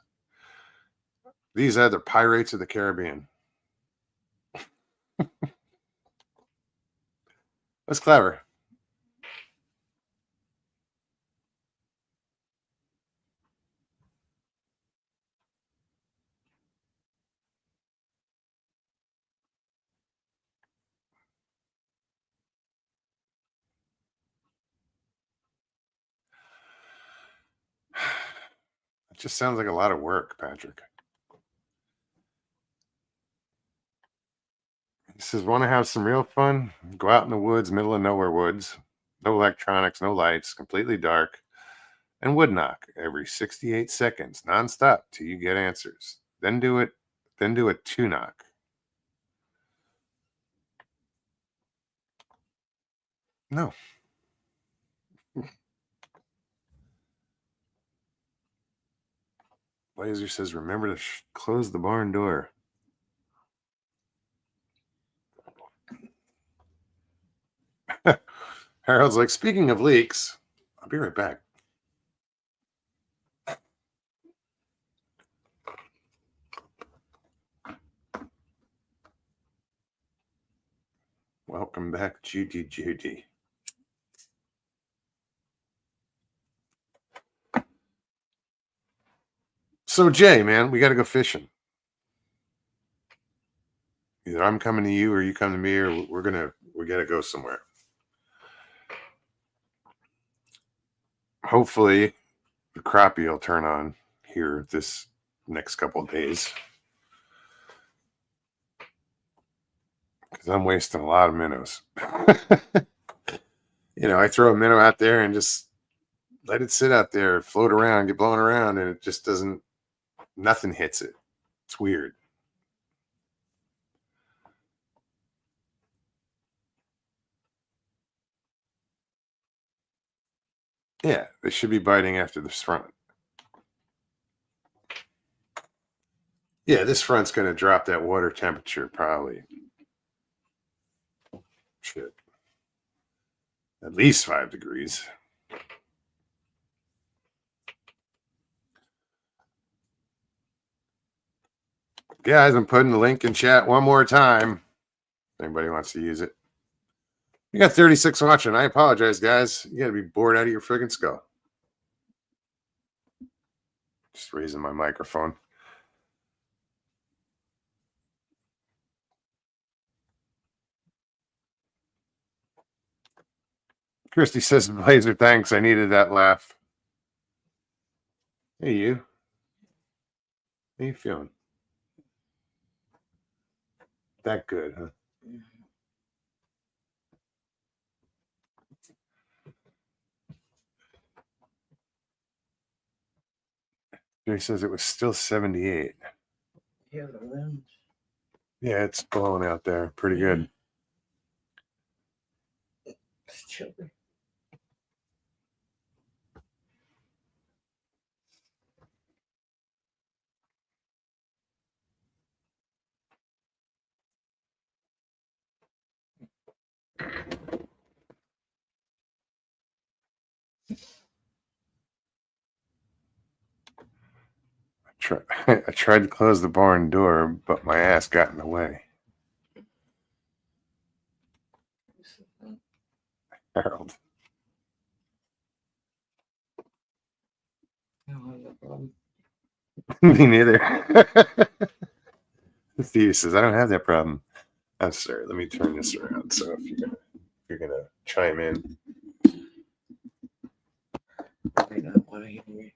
These are the pirates of the Caribbean. That's clever. It just sounds like a lot of work, Patrick. He says, want to have some real fun? Go out in the woods, middle of nowhere woods. No electronics, no lights, completely dark. And wood knock every 68 seconds, nonstop, till you get answers. Then do a two knock. No. Blazer says, remember to close the barn door. Harold's like, speaking of leaks, I'll be right back. Welcome back, Judy. So, Jay, man, we got to go fishing. Either I'm coming to you or you come to me, or we got to go somewhere. Hopefully, the crappie will turn on here this next couple of days. Because I'm wasting a lot of minnows. I throw a minnow out there and just let it sit out there, float around, get blown around, and it just doesn't, nothing hits it. It's weird. Yeah, they should be biting after this front. Yeah, this front's going to drop that water temperature probably. Shit. At least 5 degrees. Guys, I'm putting the link in chat one more time. If anybody wants to use it. You got 36 watching. I apologize, guys. You got to be bored out of your friggin' skull. Just raising my microphone. Christy says, Blazer, thanks. I needed that laugh. Hey, you. How you feeling? That good, huh? Jerry says it was still 78. Yeah, the wind. Yeah, it's blowing out there. Pretty good. It's chilly. I tried to close the barn door, but my ass got in the way. Harold. I don't have that problem. Me neither. Steve says, I don't have that problem. I'm sorry. Let me turn this around. So if you're gonna chime in. I not want to hear me.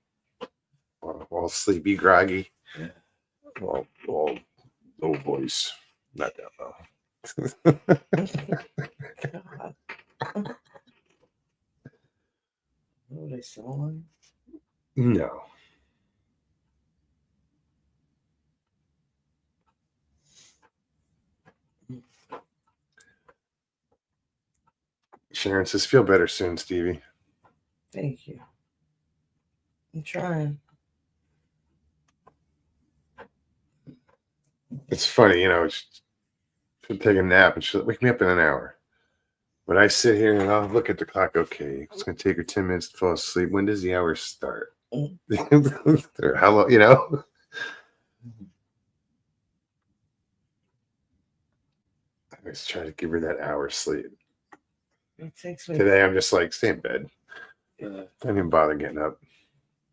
All sleepy, groggy. Yeah. All low voice. Not that low. God. What are they selling? No. Sharon says, feel better soon, Stevie. Thank you. I'm trying. It's funny, take a nap, and she'll wake me up in an hour. But I sit here and I'll look at the clock. Okay, it's gonna take her 10 minutes to fall asleep. When does the hour start? Or how long? I always try to give her that hour sleep. It takes me. Today I'm just like, stay in bed. Yeah. I didn't even bother getting up.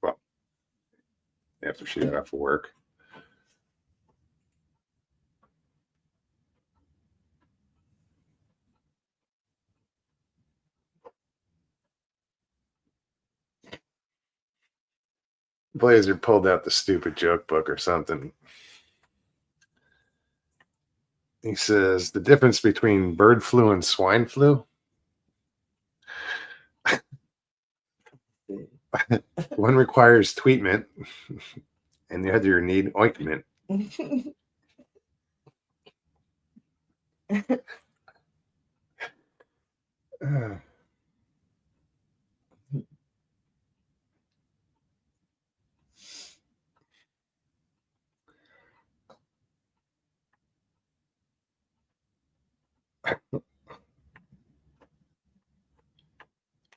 Well, after she got off of work. Blazer pulled out the stupid joke book or something. He says the difference between bird flu and swine flu. One requires treatment, and the other need ointment.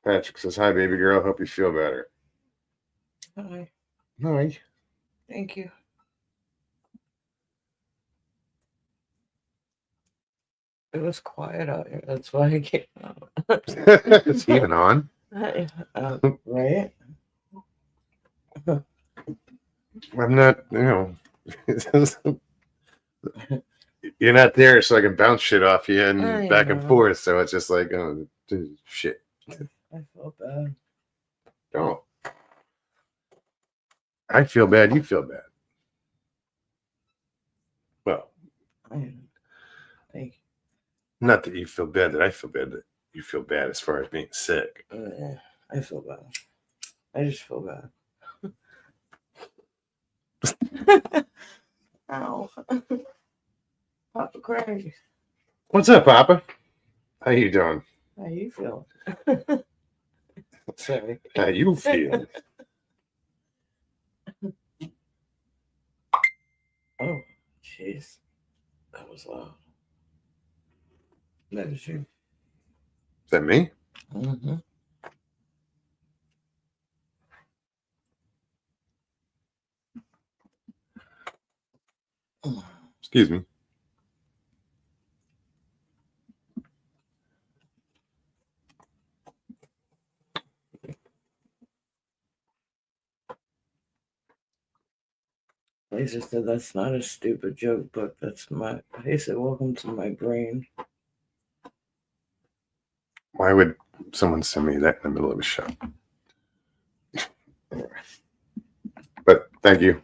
Patrick says, "Hi, baby girl. Hope you feel better." Hi. Hi. Thank you. It was quiet out here. That's why I came out. It's even on. Right? I'm not, you're not there, so I can bounce shit off you and I back and know. forth. So it's just like, oh, shit. I feel bad. Don't. I feel bad. You feel bad. Well, I know. Thank not that you feel bad, that I feel bad, that you feel bad as far as being sick. you. Yeah, I feel bad. I just feel bad. Ow. Papa Craig. What's up, Papa? How you doing? How you feel? Sorry. How you feel? Oh, jeez. That was loud. That was you. Is that me? Mm-hmm. Excuse me. Lisa said that's not a stupid joke book. That's my. He said, "Welcome to my brain." Why would someone send me that in the middle of a show? But thank you.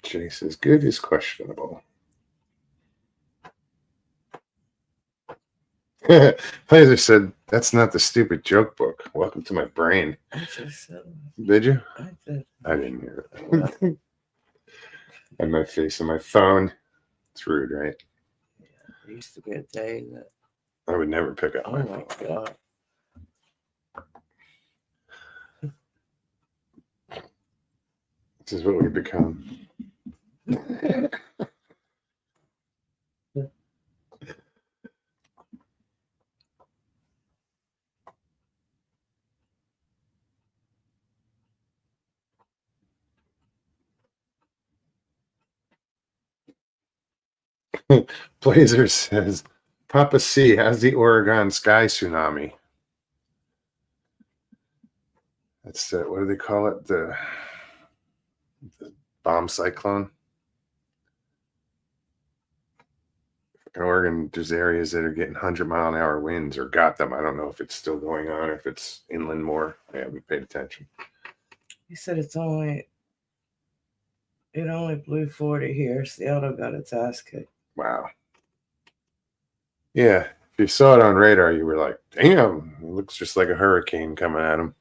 Jay says, good is questionable. Blazer said, that's not the stupid joke book. Welcome to my brain. I just said. Did you? I did. I didn't hear it. I had my face on my phone. It's rude, right? Yeah, there used to be a day that. I would never pick up Oh my my phone. god. This is what we become. Blazer says, Papa C, how's the Oregon sky tsunami? That's what do they call it? The bomb cyclone. In Oregon, there's areas that are getting 100-mile-an-hour winds, or got them. I don't know if it's still going on or if it's inland more. I haven't paid attention. He said it only blew 40 here. Seattle got its ass kicked. Wow. Yeah, if you saw it on radar, you were like, damn, it looks just like a hurricane coming at him.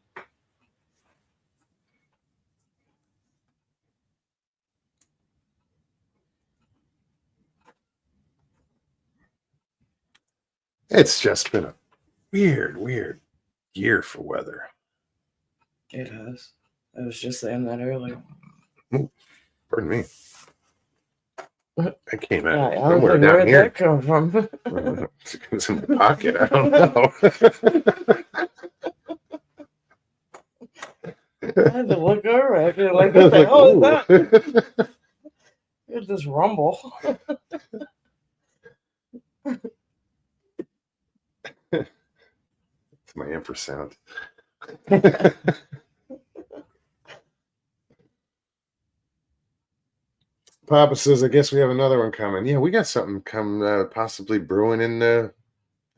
It's just been a weird year for weather. It has. I was just saying that earlier. Pardon me. That came out I was somewhere like, down where'd here. that come from? It's in my pocket. I don't know. I had to look over. I feel like, what the hell is that? Here's this rumble. It's my infrasound. Papa says, I guess we have another one coming. Yeah, we got something possibly brewing in the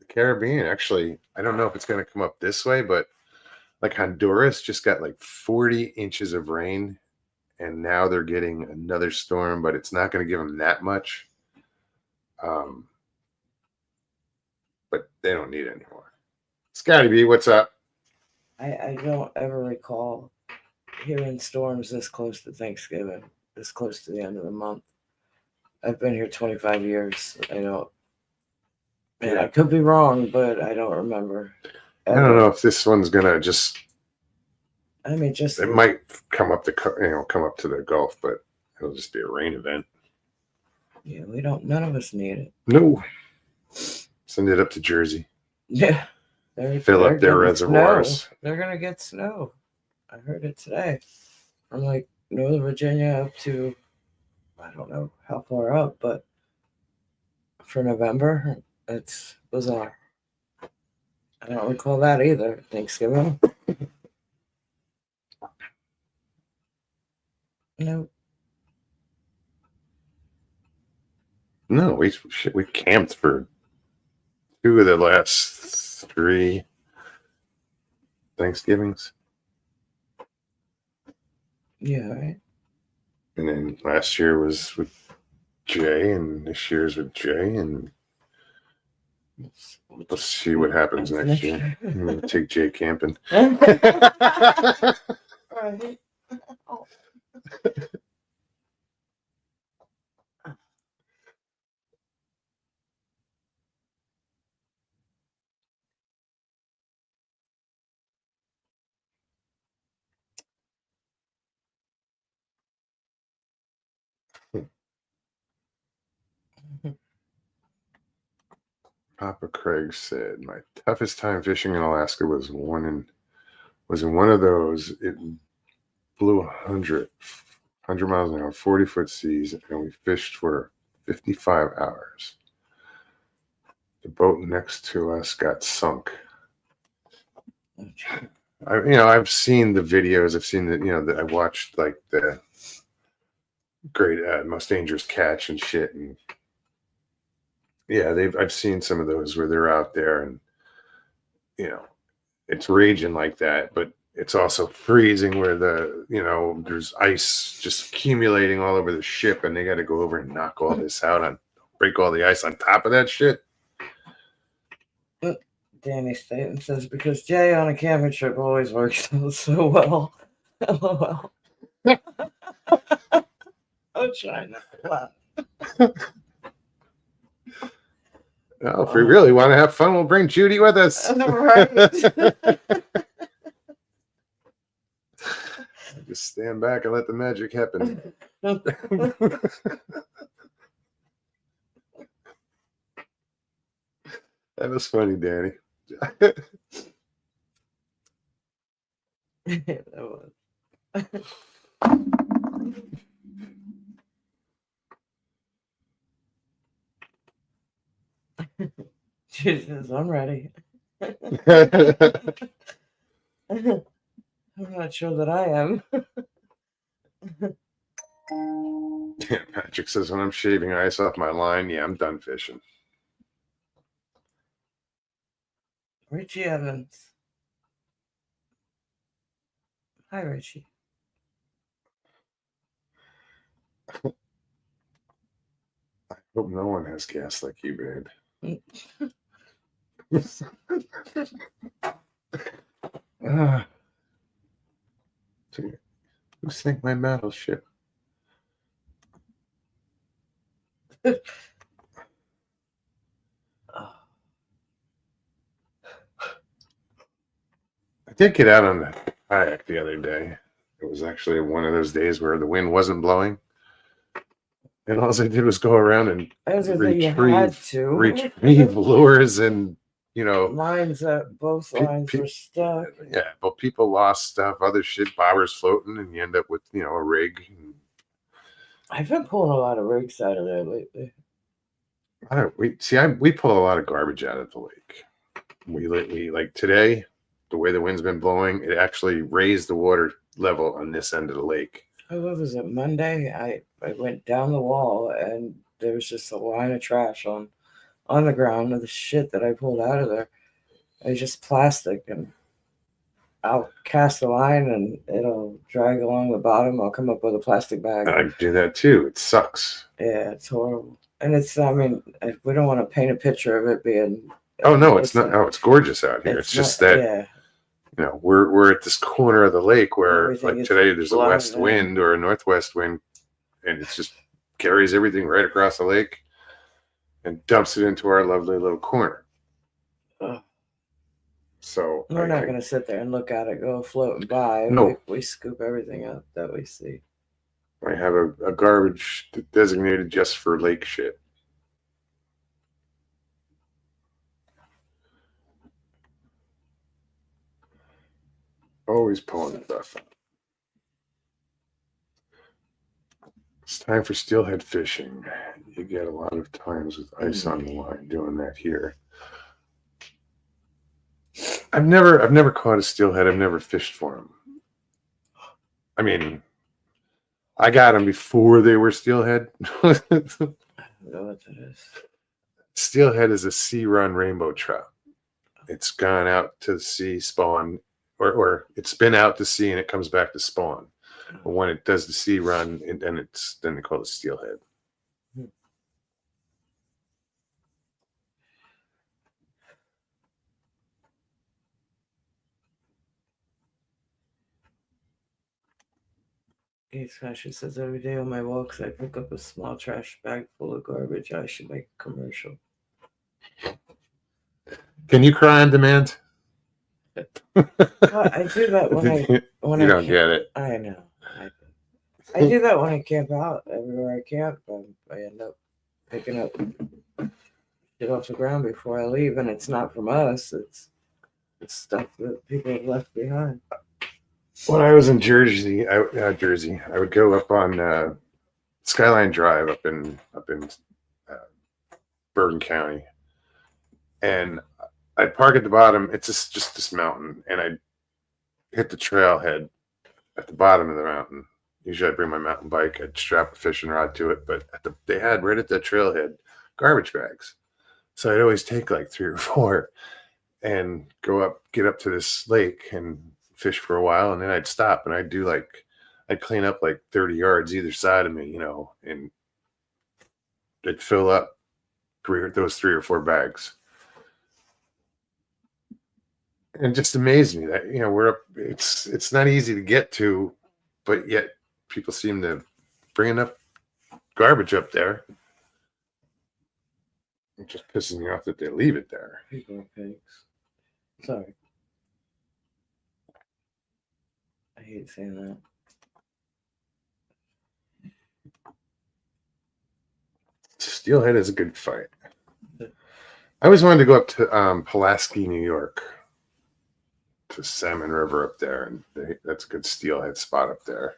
Caribbean. Actually, I don't know if it's going to come up this way, but like Honduras just got like 40 inches of rain, and now they're getting another storm, but it's not going to give them that much. But they don't need it anymore. Scotty B, what's up? I don't ever recall hearing storms this close to Thanksgiving, this close to the end of the month. I've been here 25 years. I don't. And Yeah. I could be wrong, but I don't remember. I don't know if this one's gonna just. I mean, just It might come up to the Gulf, but it'll just be a rain event. Yeah, we don't. None of us need it. No. Send it up to Jersey. Yeah, Fill up their reservoirs. Snow. They're gonna get snow. I heard it today. From like Northern Virginia up to, I don't know how far up, but for November, it's bizarre. I don't recall that either. Thanksgiving. No. No, we camped for 2 of the last 3 Thanksgivings. Yeah, right. And then last year was with Jay, and this year's with Jay, and let's see what happens next year. I'm gonna take Jay camping. Right. Papa Craig said, "My toughest time fishing in Alaska was in one of those. It blew 100 miles an hour, 40-foot seas, and we fished for 55 hours. The boat next to us got sunk." I've seen the videos. I've seen that I watched like the Great Most Dangerous Catch and shit, and yeah, I've seen some of those where they're out there and it's raging like that, but it's also freezing where there's ice just accumulating all over the ship, and they got to go over and knock all this out break all the ice on top of that shit. Danny Staten says, because Jay on a camping trip always works out so well. LOL. I'm trying not to laugh. Well, if we really want to have fun, we'll bring Judy with us. Right. Just stand back and let the magic happen. That was funny, Danny. That was. She says, I'm ready. I'm not sure that I am. Yeah, Patrick says, when I'm shaving ice off my line, yeah, I'm done fishing. Richie Evans. Hi, Richie. I hope no one has gas like you, babe. Who sank my battleship? I did get out on the kayak the other day. It was actually one of those days where the wind wasn't blowing. And all I did was go around and I was gonna say you had to. retrieve lures and, you know, lines at both lines were stuck. Yeah, but people lost stuff, other shit, bobbers floating, and you end up with, you know, a rig. I've been pulling a lot of rigs out of there lately. We pull a lot of garbage out of the lake. We like today, the way the wind's been blowing, it actually raised the water level on this end of the lake. What was it, Monday? I went down the wall and there was just a line of trash on the ground of the shit that I pulled out of there. It was just plastic, and I'll cast a line and it'll drag along the bottom. I'll come up with a plastic bag. I do that too. It sucks. Yeah, it's horrible. And it's, I mean, we don't want to paint a picture of it being. Oh no, it's not. Oh, it's gorgeous out here. It's just that, yeah. You know, we're at this corner of the lake where, everything, like today, there's a west wind or a northwest wind, and it just carries everything right across the lake and dumps it into our lovely little corner. So we're not going to sit there and look at it go floating by. No, we scoop everything up that we see. I have a garbage designated just for lake shit. Always pulling stuff. It's time for steelhead fishing. You get a lot of times with ice on the line doing that here. I've never caught a steelhead. I've never fished for them. I mean, I got them before they were steelhead. I don't know what that is. Steelhead is a sea run rainbow trout. It's gone out to the sea, spawn, or it's been out to sea and it comes back to spawn. But when it does the sea run, then they call it steelhead. She says every day on my walks I pick up a small trash bag full of garbage. I should make a commercial. Can you cry on demand? Well, I do that when you don't get it. I know. I do that when I camp out. Everywhere I camp, I end up picking up shit off the ground before I leave, and it's not from us. It's stuff that people have left behind. When I was in Jersey, I would go up on Skyline Drive up in Bergen County, and I'd park at the bottom. It's just this mountain, and I'd hit the trailhead at the bottom of the mountain. Usually, I'd bring my mountain bike. I'd strap a fishing rod to it, but they had right at the trailhead garbage bags, so I'd always take like 3 or 4 and get up to this lake and fish for a while, and then I'd stop and I'd clean up like 30 yards either side of me, you know, and I'd fill up those 3 or 4 bags. And it just amazed me that, you know, we're up, it's not easy to get to, but yet people seem to bring enough garbage up there. It just pisses me off that they leave it there. People are pigs. Sorry. I hate saying that. Steelhead is a good fight. I always wanted to go up to Pulaski, New York, to Salmon River up there, and that's a good steelhead spot up there.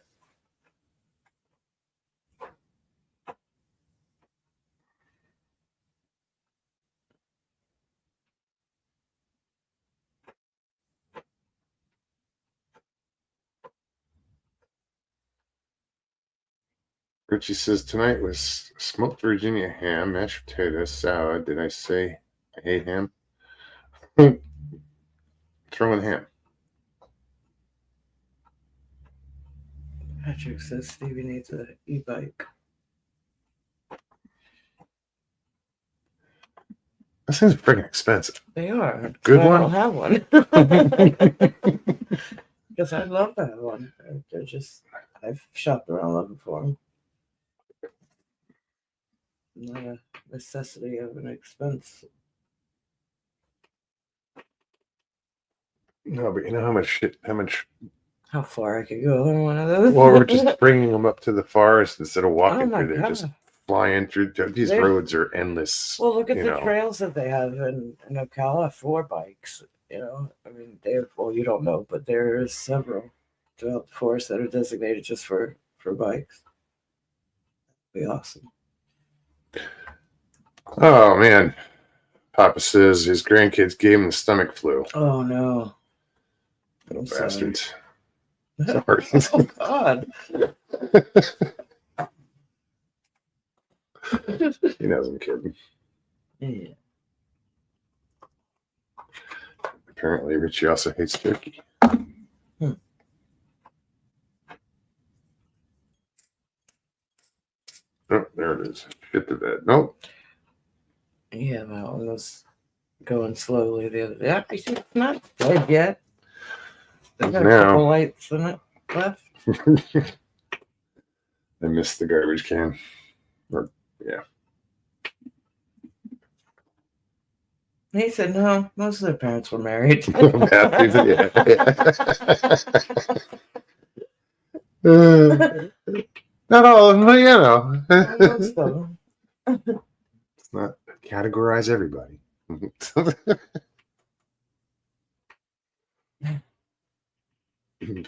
Richie says tonight was smoked Virginia ham, mashed potatoes, salad. Did I say I hate ham? Throw in ham. Patrick says Stevie needs an e-bike. Those things are freaking expensive. They are. Good one? one? I don't have one. Because I'd love to have one. They're just, I've shopped around looking for them. Not a necessity of an expense. No, but you know how far I could go in one of those. Well, we're just bringing them up to the forest instead of walking through there. God. Just flying through. These They- roads are endless. Well, look at you the know. trails that they have in Ocala for bikes. You know, I mean, they have, well, you don't know, but there is several throughout the forest that are designated just for bikes. Be awesome. Oh man, Papa says his grandkids gave him the stomach flu. Oh no, Little I'm sorry. bastards. Sorry. Oh God. He knows I'm kidding. Yeah. Apparently, Richie also hates turkey. Oh, there it is. Shit to bed. Nope. Yeah, that one was going slowly the other day. Yeah, it's not dead yet. They got a Now. couple lights in it left. I missed the garbage can. Or, yeah. He said, no, most of their parents were married. Bastards, not all of them, but you know. Most of them. Let's not categorize everybody.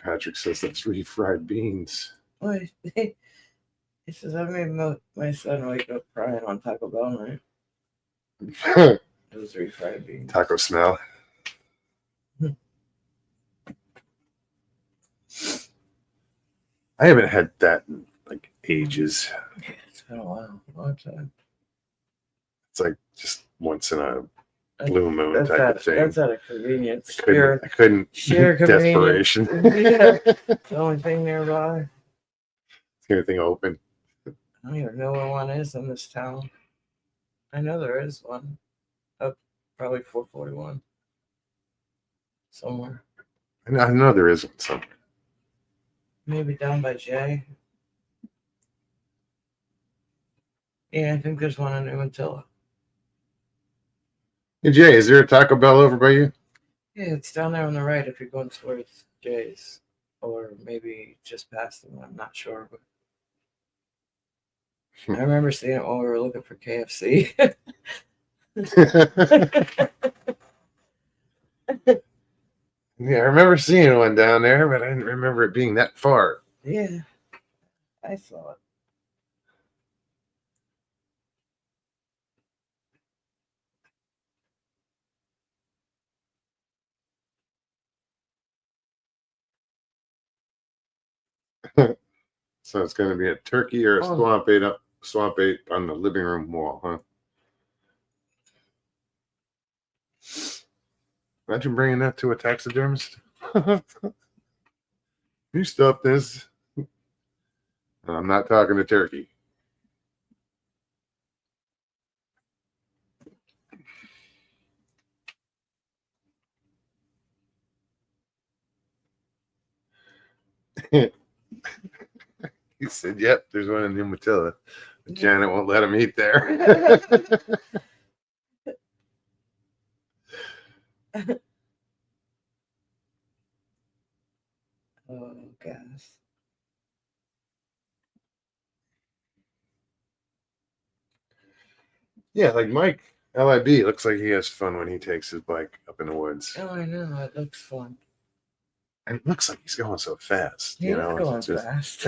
Patrick says that's refried beans. Wait, he says, I made my son wake up crying on Taco Bell night. It was refried beans. Taco smell. I haven't had that in like ages. Yeah, it's been a while. Long time. It's like just once in a blue moon type of thing. That's out of convenience. I couldn't. Sheer convenience. Desperation. Yeah. The only thing nearby. Anything open? I don't even know where one is in this town. I know there is one. Up probably 441. Somewhere. I know there isn't some. Maybe down by Jay. Yeah, I think there's one in New Antilla. Hey Jay, is there a Taco Bell over by you? Yeah, it's down there on the right if you're going towards Jay's. Or maybe just past them. I'm not sure. But I remember seeing it while we were looking for KFC. Yeah, I remember seeing one down there, but I didn't remember it being that far. Yeah, I saw So it's going to be a turkey or a Oh. swamp ape on the living room wall, huh? Imagine bringing that to a taxidermist. You stuffed this. I'm not talking to turkey. He said, "Yep, there's one in Umatilla. But Janet won't let him eat there." Oh, gosh. Yeah, like Mike LIB looks like he has fun when he takes his bike up in the woods. Oh, I know. It looks fun. And it looks like he's going so fast. He's you know, going it's just... fast.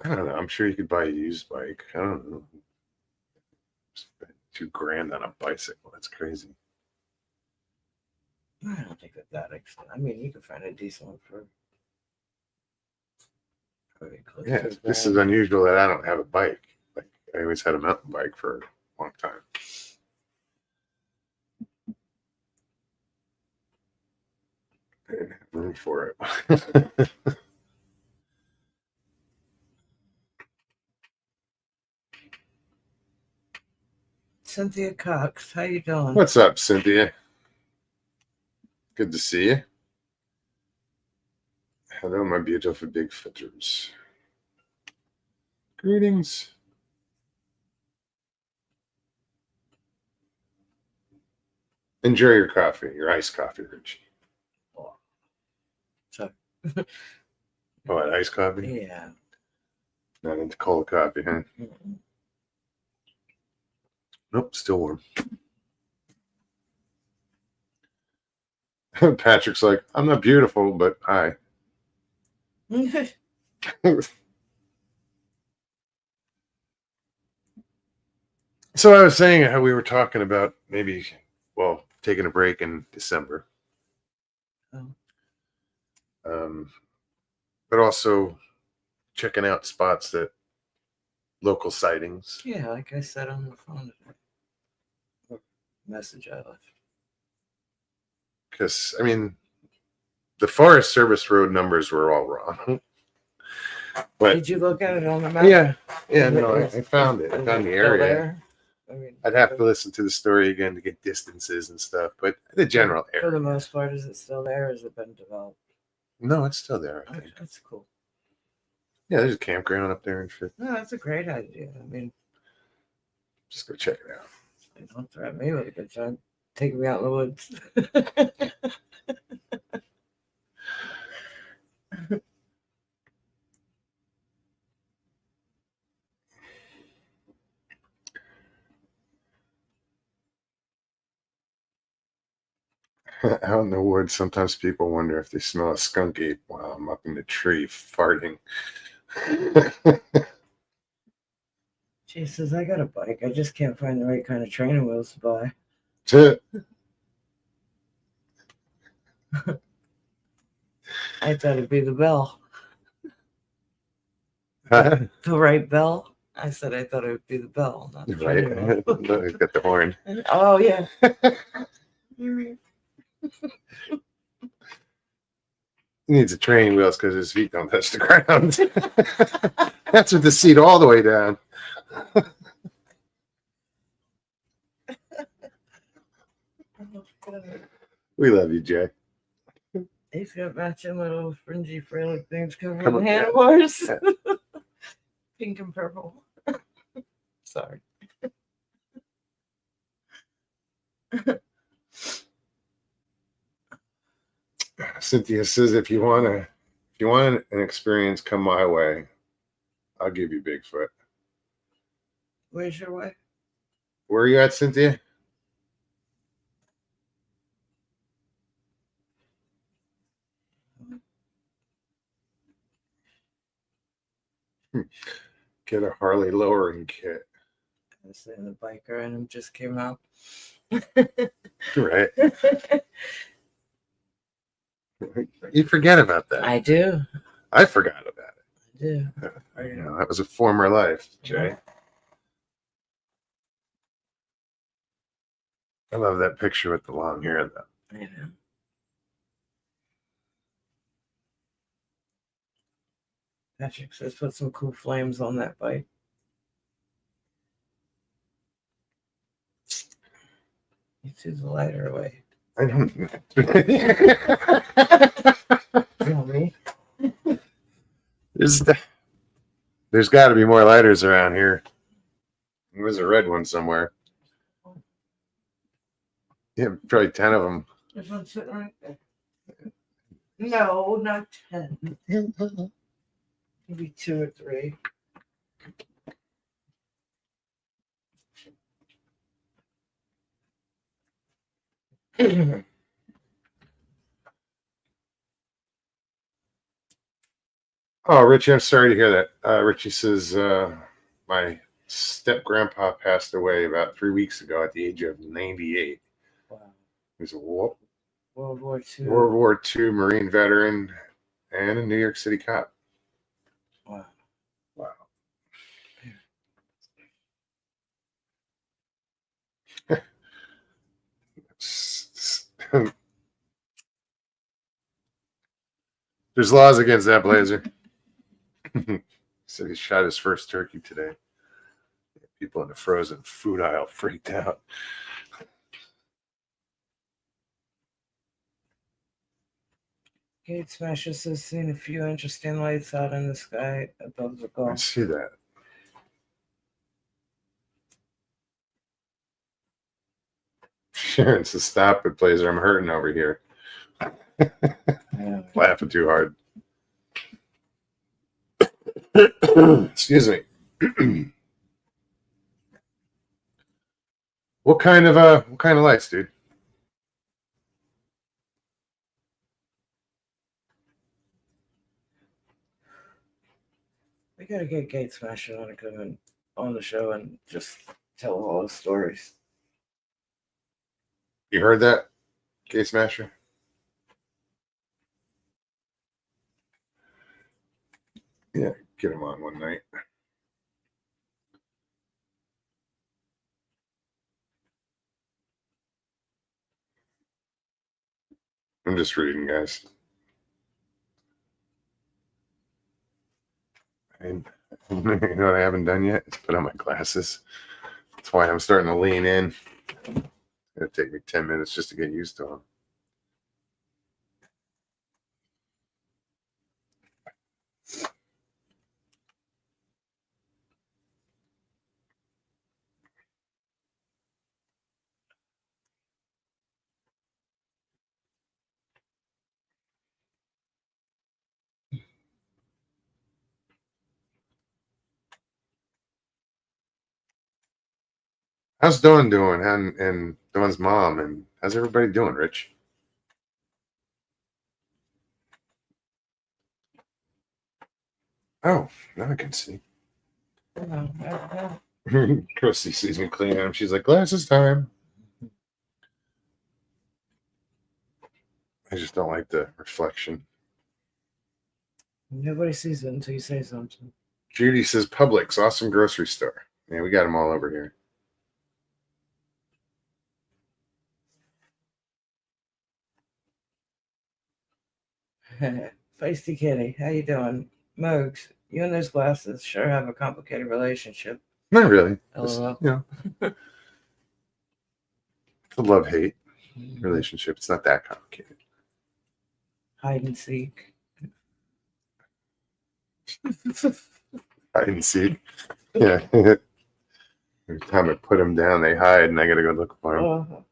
I don't know. I'm sure you could buy a used bike. I don't know. Spend $2,000 on a bicycle. That's crazy. I don't think that extent. I mean, you can find a decent one for probably close Yeah, to $1,000. this is unusual that I don't have a bike. Like I always had a mountain bike for a long time. I didn't have room for it. Cynthia Cox, how you doing? What's up, Cynthia? Good to see you. Hello, my beautiful Bigfooters. Greetings. Enjoy your coffee, your iced coffee, Richie. So, What, iced coffee? yeah. Not into cold coffee, huh? Mm-mm. Nope, still warm. Patrick's like, I'm not beautiful, but hi. So I was saying how we were talking about maybe, well, taking a break in December. Oh. But also checking out spots that local sightings. Yeah, like I said on the phone today. What message I left. Because, I mean, the Forest Service road numbers were all wrong. But Did you look at it on the map? yeah, Is no, it- I found it. I is found the it still area. there? I mean, I'd have to listen to the story again to get distances and stuff, but the general for area. the most part, is it still there? Or has it been developed? No, it's still there, I Oh, think. that's cool. Yeah, there's a campground up there and shit. No, that's a great idea. I mean, Just go check it out. don't threaten me with a good time. Take me out in the woods. Out in the woods, sometimes people wonder if they smell a skunk ape while I'm up in the tree farting. She says, I got a bike. I just can't find the right kind of training wheels to buy. I thought it'd be the bell. The right bell? I said I thought it would be the bell, not the Right. training wheel. He's got the horn. Oh, yeah. He needs a training wheels because his feet don't touch the ground. That's with the seat all the way down. We love you, Jay. He's got matching little fringy frailing things Come covering on, the yeah. handlebars. Pink and purple. Sorry. Cynthia says, if you want an experience, come my way. I'll give you Bigfoot. Where's your wife? Where are you at, Cynthia? Get a Harley lowering kit. I was saying the biker and him just came out. Right. You forget about that. I do. I forgot about it. I do. You know, that was a former life, Jay. I love that picture with the long hair, though. I know. Patrick says put some cool flames on that bike. You threw the lighter away. I don't. You know me? There's got to be more lighters around here. There's a red one somewhere. Yeah, probably 10 of them. There's one sitting right there. No, not 10. Maybe 2 or 3. Oh, Richie, I'm sorry to hear that. Richie says my step grandpa passed away about 3 weeks ago at the age of 98. Wow. He was a World War II. War II Marine veteran and a New York City cop. Wow. Wow. There's laws against that, Blazer. Said he shot his first turkey today. People in the frozen food aisle freaked out. Gate Smasher says seen a few interesting lights out in the sky above the I Gulf. see that. Sharon says, "Stop it, Blazer. I'm hurting over here." Yeah. Laughing too hard. Excuse me. What kind of lights, dude? We gotta get Gate Smasher on to come in on the show and just tell all his stories. You heard that, Gate Smasher? Yeah, get him on one night. I'm just reading, guys. And you know what I haven't done yet? Is put on my glasses. That's why I'm starting to lean in. It'll take me 10 minutes just to get used to them. How's Dawn doing? And Dawn's mom, and how's everybody doing, Rich? Oh, now I can see. Christy sees me cleaning them. She's like, "Glasses time." I just don't like the reflection. Nobody sees it until you say something. Judy says, "Publix, awesome grocery store." Yeah, we got them all over here. Feisty Kitty, how you doing? Mogs, you and those glasses sure have a complicated relationship. Not really. Just, LOL. you know, it's a love-hate relationship. It's not that complicated. Hide and seek. Hide and seek. Yeah. Every time I put them down, they hide, and I got to go look for them.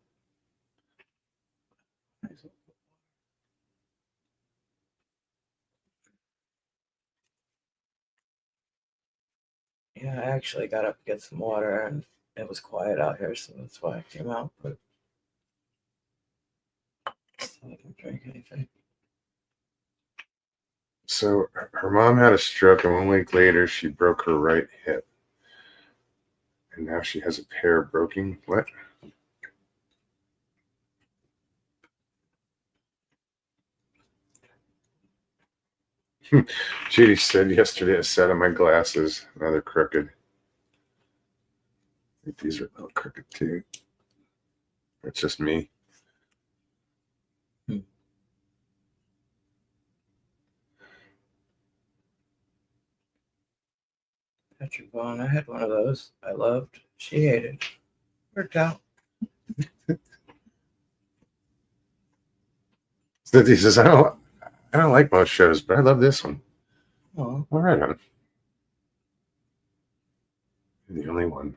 Yeah, I actually got up to get some water, and it was quiet out here, so that's why I came out. But so I didn't drink anything. So her mom had a stroke, and 1 week later, she broke her right hip. And now she has a pair of broken. What? Judy said yesterday, a set of my glasses. Now they're crooked. I think these are a little crooked too. It's just me. Patrick Vaughn, I had one of those. I loved. She hated. Worked out. Cynthia says, I don't like most shows, but I love this one. Oh, All right, on. You're the only one.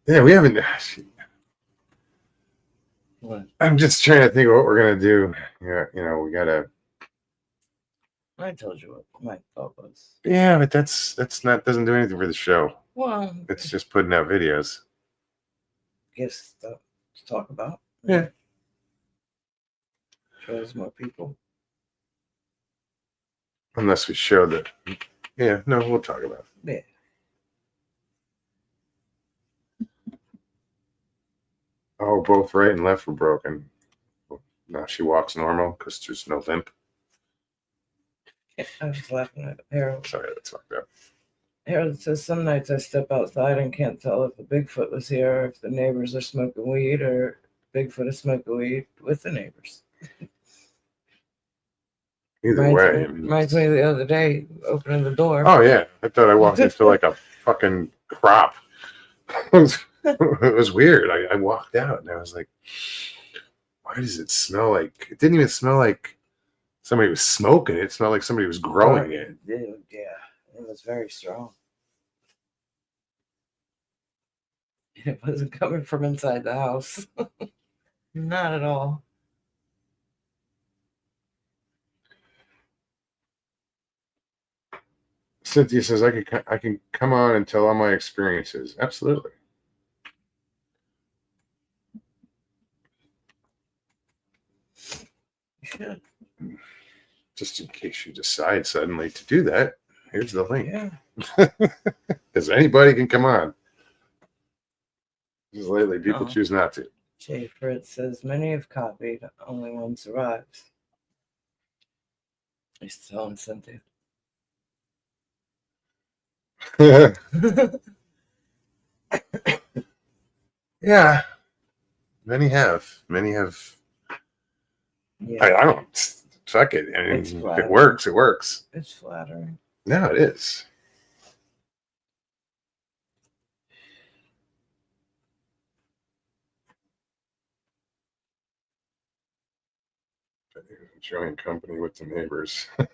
Yeah, we haven't. what? I'm just trying to think of what we're gonna do. Yeah, we gotta. I told you what my thought was. Yeah, but that's not doesn't do anything for the show. Well, It's just putting out videos. gives stuff to talk about. Yeah. Shows more people. Unless we show that. Yeah, no, we'll talk about it. Yeah. Oh, both right and left were broken. Now she walks normal because there's no limp. Yeah, I was laughing at Harold. Sorry, that's fucked up. Harold says some nights I step outside and can't tell if the Bigfoot was here or if the neighbors are smoking weed or Bigfoot is smoking weed with the neighbors. Either way. Reminds me of the other day opening the door. Oh, yeah. I thought I walked into like a fucking crop. It was weird. I walked out and I was like, why does it smell like? It didn't even smell like somebody was smoking it. It smelled like somebody was growing it. Yeah. It was very strong. It wasn't coming from inside the house. Not at all. Cynthia says I can come on and tell all my experiences. Absolutely. You should. Just in case you decide suddenly to do that, here's the link. Yeah. Because anybody can come on. Just lately, people Oh. choose not to. Jay Fritz says many have copied, only one survives. He's telling Cynthia. Yeah. Many have. Many have. Yeah. I don't. Fuck it. I mean, It's if it flattering. works, it works. It's flattering. No, it is. Enjoying company with the neighbors. I'm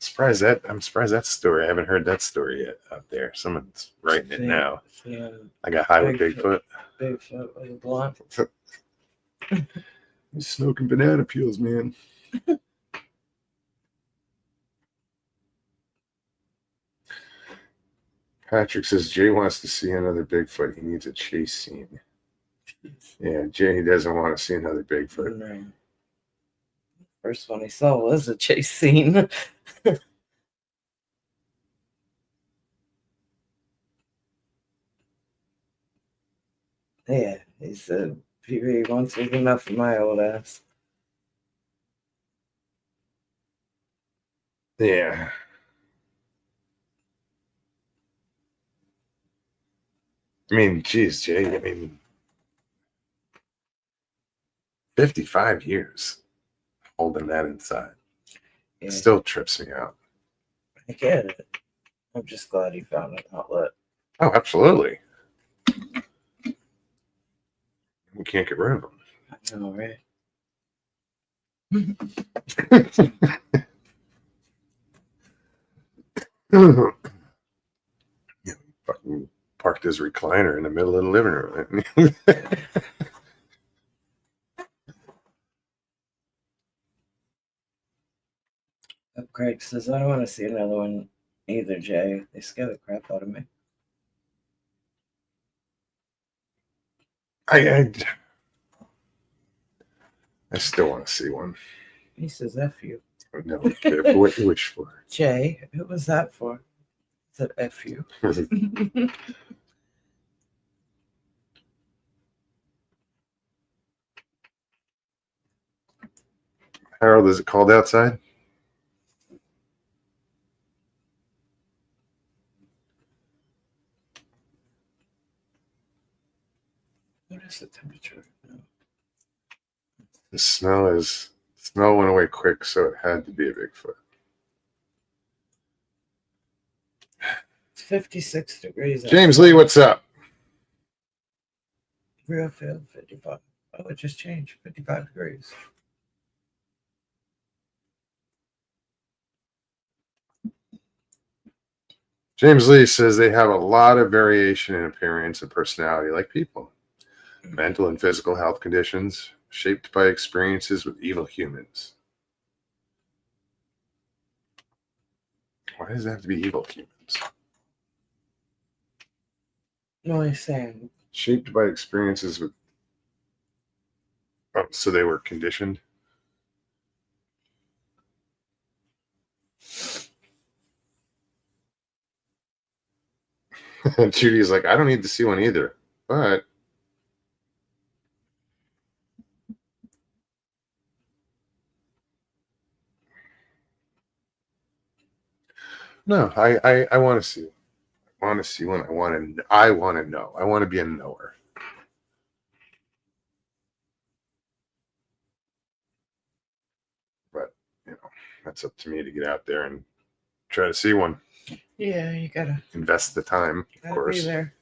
surprised that story. I haven't heard that story yet out there. Someone's writing it now. Yeah. I got high with Bigfoot. Bigfoot with a blunt. He's smoking banana peels, man. Patrick says Jay wants to see another Bigfoot. He needs a chase scene. Yeah, Jay doesn't want to see another Bigfoot. No. First one he saw was a chase scene. Yeah, he said PB once was enough for my old ass. Yeah. I mean, geez, Jay, I mean, 55 years holding that inside. Yeah, Still trips me out. I get it. I'm just glad he found an outlet. Oh, absolutely. We can't get rid of them. I know, right? Yeah, fucking parked his recliner in the middle of the living room. Craig says, I don't want to see another one either, Jay. They scare the crap out of me. I still want to see one. He says, F you. No, okay, what you wish for. Jay, who was that for? He said, F you. Harold, is it called outside? What is the temperature? No. The snow went away quick, so it had to be a Bigfoot. It's 56 degrees. James Lee, what's up? Real field, 55. Oh, it just changed. 55 degrees. James Lee says they have a lot of variation in appearance and personality, like people. Mental and physical health conditions shaped by experiences with evil humans. Why does it have to be evil humans? No, he's saying. Shaped by experiences with. Oh, so they were conditioned. Judy's like, I don't need to see one either, but no, I want to see. I want to see one. I want to know. I want to be a knower. But that's up to me to get out there and try to see one. Yeah, you gotta Invest the time, of course. be there.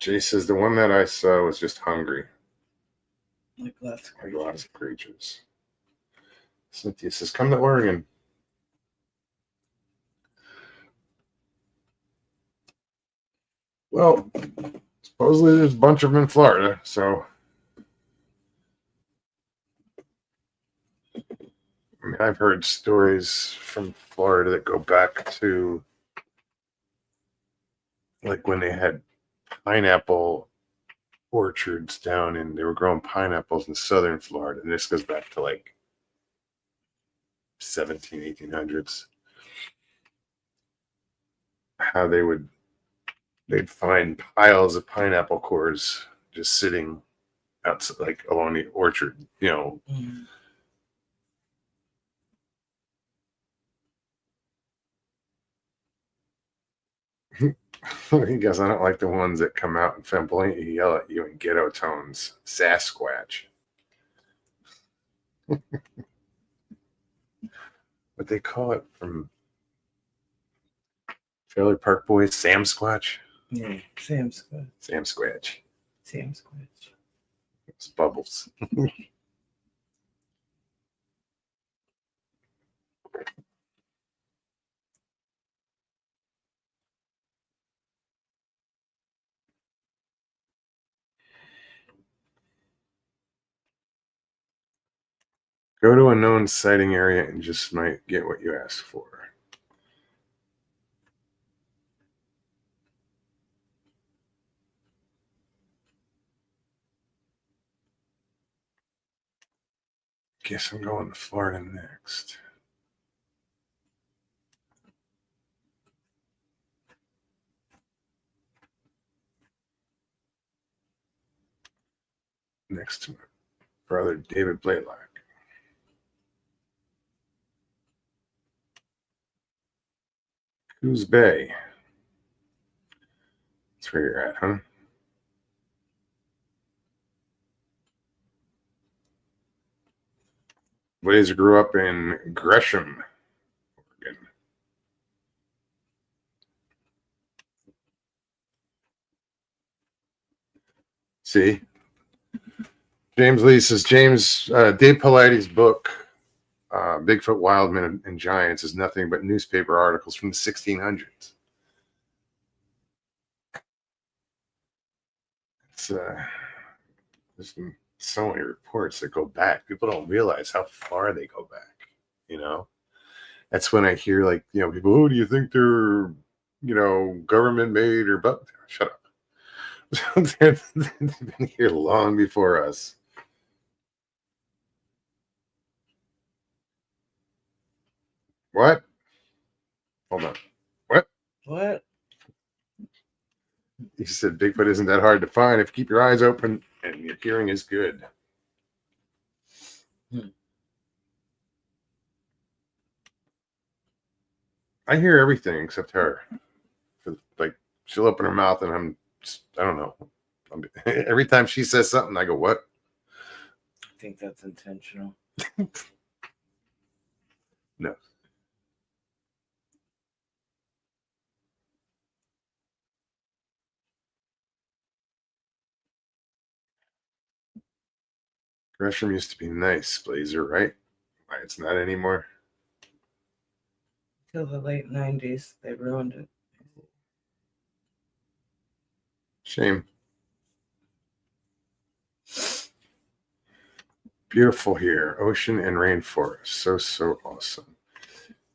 Jay says the one that I saw was just hungry. Like lots of Had creatures. lots of creatures. Cynthia says, come to Oregon. Well, supposedly there's a bunch of them in Florida, so I mean, I've heard stories from Florida that go back to like when they had pineapple orchards down and they were growing pineapples in southern Florida. And this goes back to like 1800s. How they'd find piles of pineapple cores just sitting outside, like along the orchard, Mm. He goes, I don't like the ones that come out and flamboyantly yell at you in ghetto tones. Sasquatch. What they call it from Trailer Park Boys, Sam Squatch? Yeah, Sam Squatch. Sam Squatch. Sam Squatch. It's Bubbles. Go to a known sighting area and just might get what you ask for. Guess I'm going to Florida next. Next to my brother David Blaylock. Coos Bay. That's where you're at, huh? Blazer grew up in Gresham, Oregon. See? James Lee says Dave Paulides' book, Bigfoot, Wildmen, and Giants, is nothing but newspaper articles from the 1600s. There's been so many reports that go back. People don't realize how far they go back. That's when I hear people, oh, do you think they're government made or but shut up. They've been here long before us. What? Hold on. What? What? You said Bigfoot isn't that hard to find if you keep your eyes open and your hearing is good. I hear everything except her. She'll open her mouth and I don't know. Every time she says something, I go, what? I think that's intentional. No. Gresham used to be nice, Blazer, right? Why it's not anymore? Till the late 90s, they ruined it. Shame. Beautiful here. Ocean and rainforest. So awesome.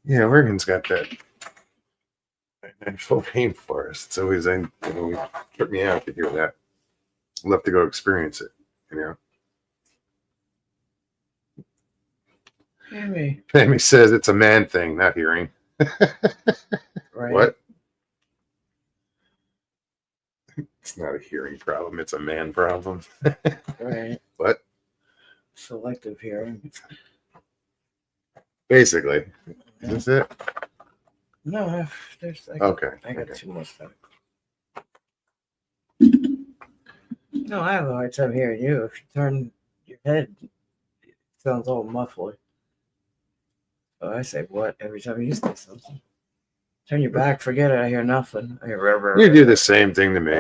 Yeah, Oregon's got that natural rainforest. It's always, trip me out to hear that. I'd love to go experience it, Amy says it's a man thing, not hearing. Right. What? It's not a hearing problem. It's a man problem. Right. What? Selective hearing. Basically. Yeah. Is this it? No, Okay. I got okay. two more stuff. No, I have a hard time hearing you. If you turn your head, it sounds all muffly. So I say what every time you say something. Turn your back, forget it. I hear nothing. I hear, You do the same thing to me.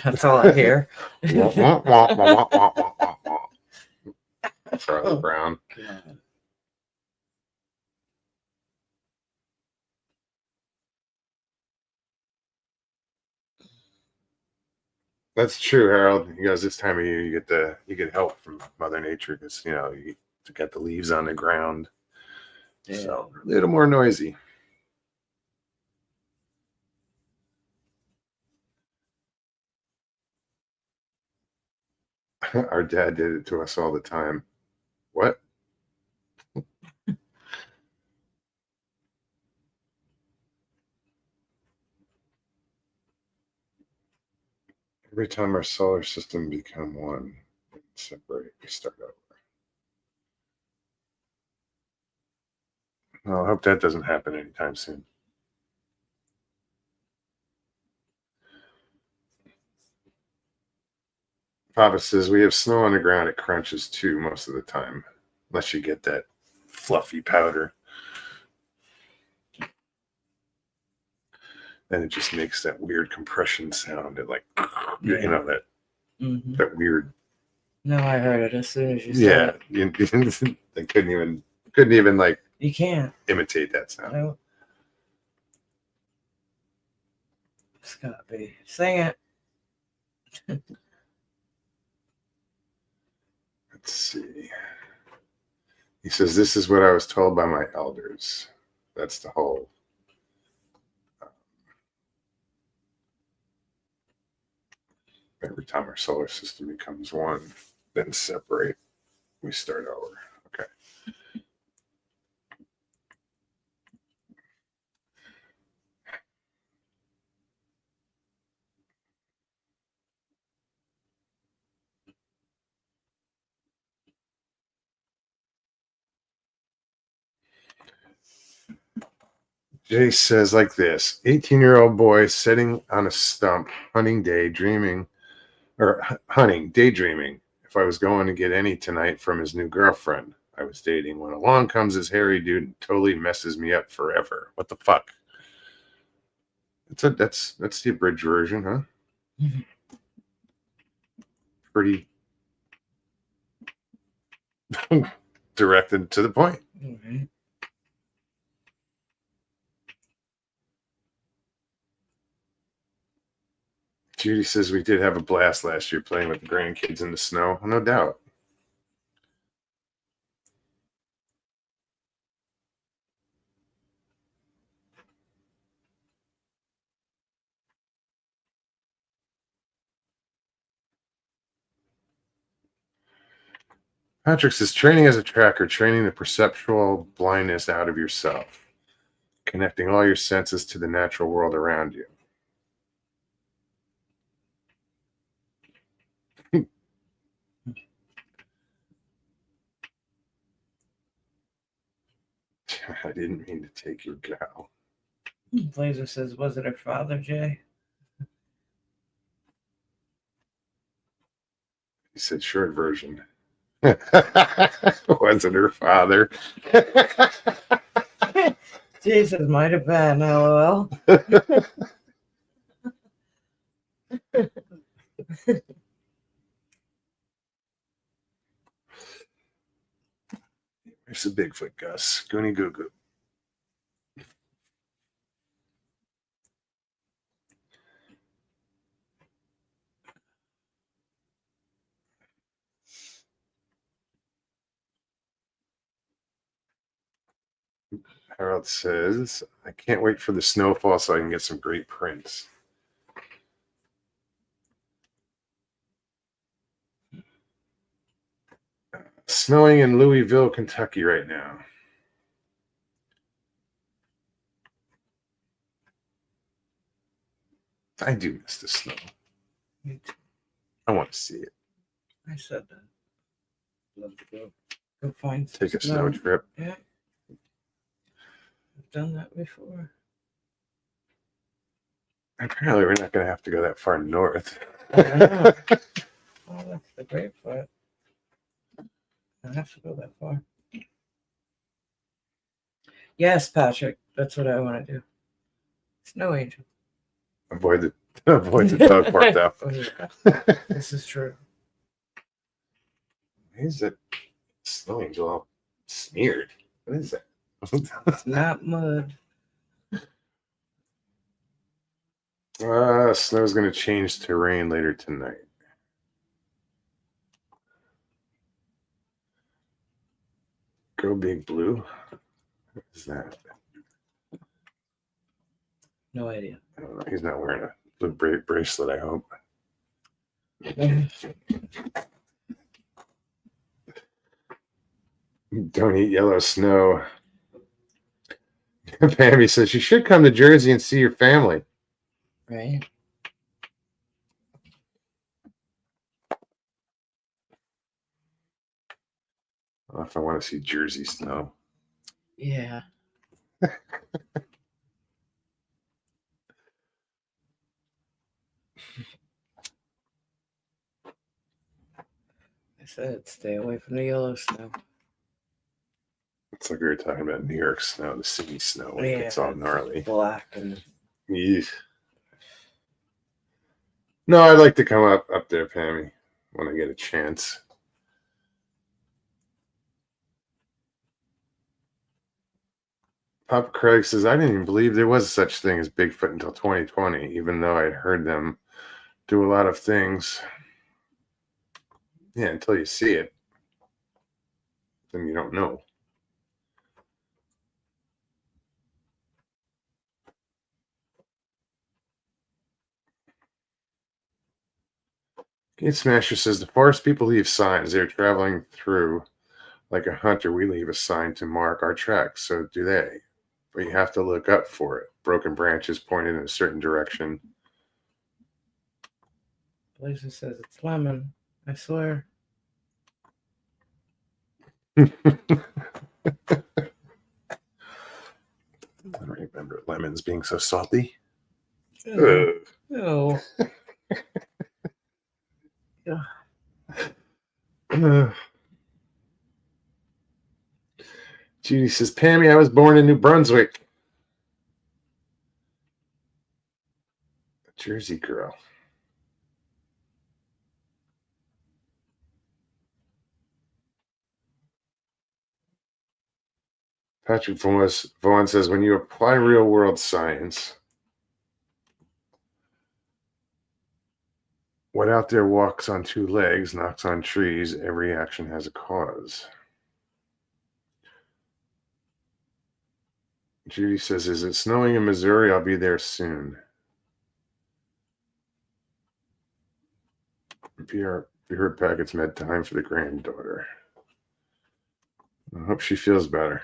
That's all I hear. Charlie Brown. God. That's true, Harold. He goes, this time of year you get help from Mother Nature because you get the leaves on the ground. Yeah. So a little more noisy. Our dad did it to us all the time. What? Every time our solar system become one, separate, we start over. Well, I hope that doesn't happen anytime soon. Papa says we have snow on the ground. It crunches too most of the time, unless you get that fluffy powder. Then it just makes that weird compression sound. It that Mm-hmm. that weird. No, I heard it as soon as you said it. They couldn't even like you can't imitate that sound. No. It's gotta be. Sing it. Let's see. He says, this is what I was told by my elders. That's the whole. Every time our solar system becomes one, then separate, we start over. Okay. Jay says like this 18-year-old boy sitting on a stump, hunting, daydreaming. If I was going to get any tonight from his new girlfriend I was dating, when along comes this hairy dude and totally messes me up forever. What the fuck? That's the abridged version, huh? Mm-hmm. Pretty directed to the point. Mm-hmm. Judy says we did have a blast last year playing with the grandkids in the snow. No doubt. Patrick says training as a tracker, training the perceptual blindness out of yourself, connecting all your senses to the natural world around you. I didn't mean to take your gal. Blazer says, was it her father, Jay? He said short version. Wasn't her father. Jesus, might have been, lol. There's a Bigfoot, Gus. Goonie goo goo. Harold says, I can't wait for the snowfall so I can get some great prints. Snowing in Louisville, Kentucky right now. I do miss the snow. Me too. I want to see it. I said that. Love to go find some Take a snow trip. Yeah. I've done that before. Apparently, we're not going to have to go that far north. I know. Oh, that's the great part. I don't have to go that far. Yes, Patrick, that's what I want to do. Snow angel. Avoid the dog park though. Oh, yeah. This is true. Is it snow angel all smeared? What is that? It's not mud. Snow's going to change to rain later tonight. Go Big Blue. What is that? No idea. I don't know. He's not wearing a blue bracelet, I hope. Don't eat yellow snow. Pammy says you should come to Jersey and see your family. Right? I don't know if I want to see Jersey snow. Yeah. I said stay away from the yellow snow. It's like we were talking about New York snow, the city snow. Like it's all gnarly. Black and Eesh. No, I'd like to come up there, Pammy, when I get a chance. Papa Craig says, I didn't even believe there was such thing as Bigfoot until 2020, even though I'd heard them do a lot of things. Yeah, until you see it, then you don't know. Gate Smasher says, the forest people leave signs. They're traveling through like a hunter. We leave a sign to mark our tracks. So do they. But you have to look up for it. Broken branches pointed in a certain direction. Blazer says it's lemon. I swear. I don't remember lemons being so salty. Ew. Ew. Judy says, Pammy, I was born in New Brunswick. A Jersey girl. Patrick Vaughan says, when you apply real world science, what out there walks on two legs, knocks on trees, every action has a cause. Judy says, is it snowing in Missouri? I'll be there soon. Be heard packets med time for the granddaughter. I hope she feels better.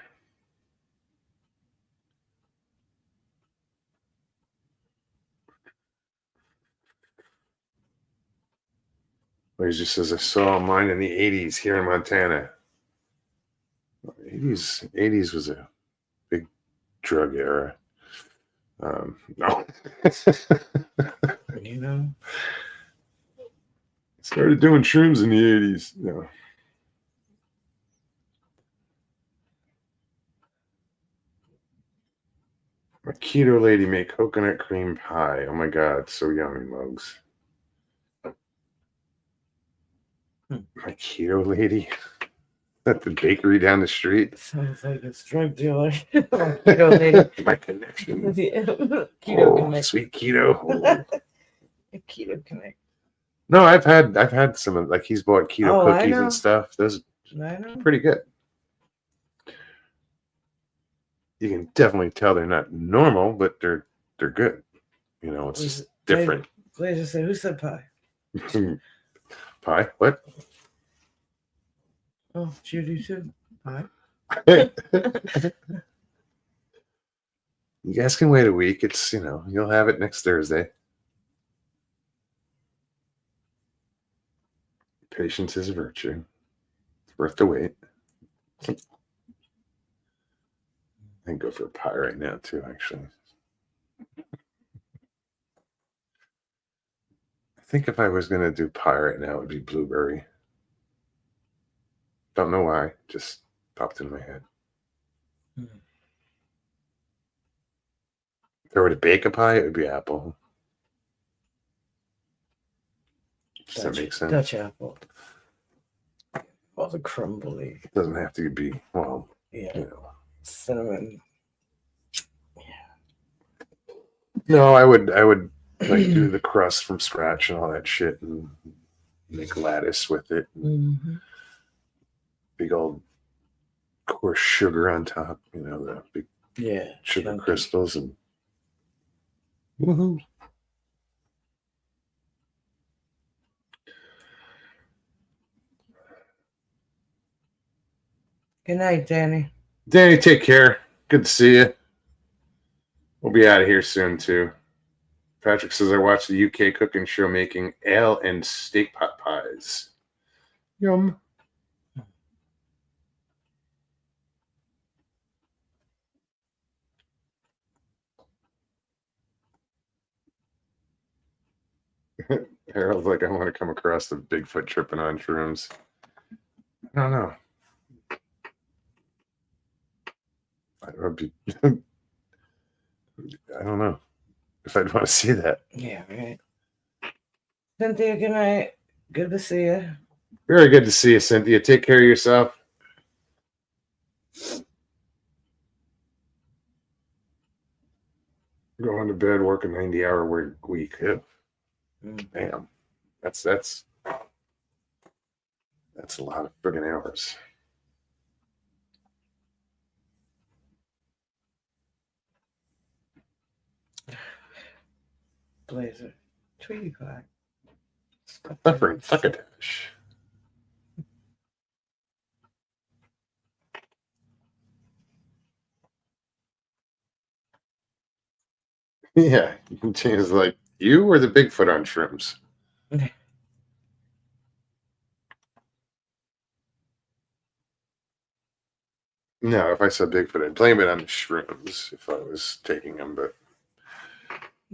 He just says, I saw mine in the 80s here in Montana. 80s was a big drug era. No. You know? Started doing shrooms in the 80s. No. My keto lady made coconut cream pie. Oh my God, so yummy, Mugs. My keto lady at the bakery down the street. Sounds like it's drug dealer. Keto lady. My connection. Yeah. Keto Connect. Sweet keto. Oh. Keto Connect. No, I've had some of, like, he's bought keto cookies I know. and stuff. Those I know. are pretty good. You can definitely tell they're not normal, but they're good. You know, it's just different. Blazer said, who said pie? Pie? What? Oh, Judy too. Pie. You guys can wait a week. It's, you know, you'll have it next Thursday. Patience is a virtue. It's worth the wait. I can go for a pie right now, too, actually. I think if I was going to do pie right now, it would be blueberry. Don't know why. Just popped in my head. If I were to bake a pie, it would be apple. Does that make sense? Dutch apple. All the crumbly. It doesn't have to be, well, Yeah. you know. Cinnamon. No, I would like do the crust from scratch and all that shit and make lattice with it. Mm-hmm. Big old coarse sugar on top, you know, the big sugar chunky crystals and woohoo. Good night, Danny. Danny, take care. Good to see you. We'll be out of here soon too. Patrick says I watched the UK cooking show making ale and steak pot pies. Yum. Harold's like, I want to come across the Bigfoot tripping on shrooms. I don't know. I don't know if I'd want to see that. Yeah, right. Cynthia, good night. Good to see you. Very good to see you, Cynthia. Take care of yourself. Going to bed, work a 90-hour work week. Ew. Damn. That's a lot of friggin' hours. Blazer. Tweety pie. Suffering succotash. Yeah. Gina's like, you or the Bigfoot on shrooms? No, if I said Bigfoot, I'd blame it on the shrooms if I was taking them, but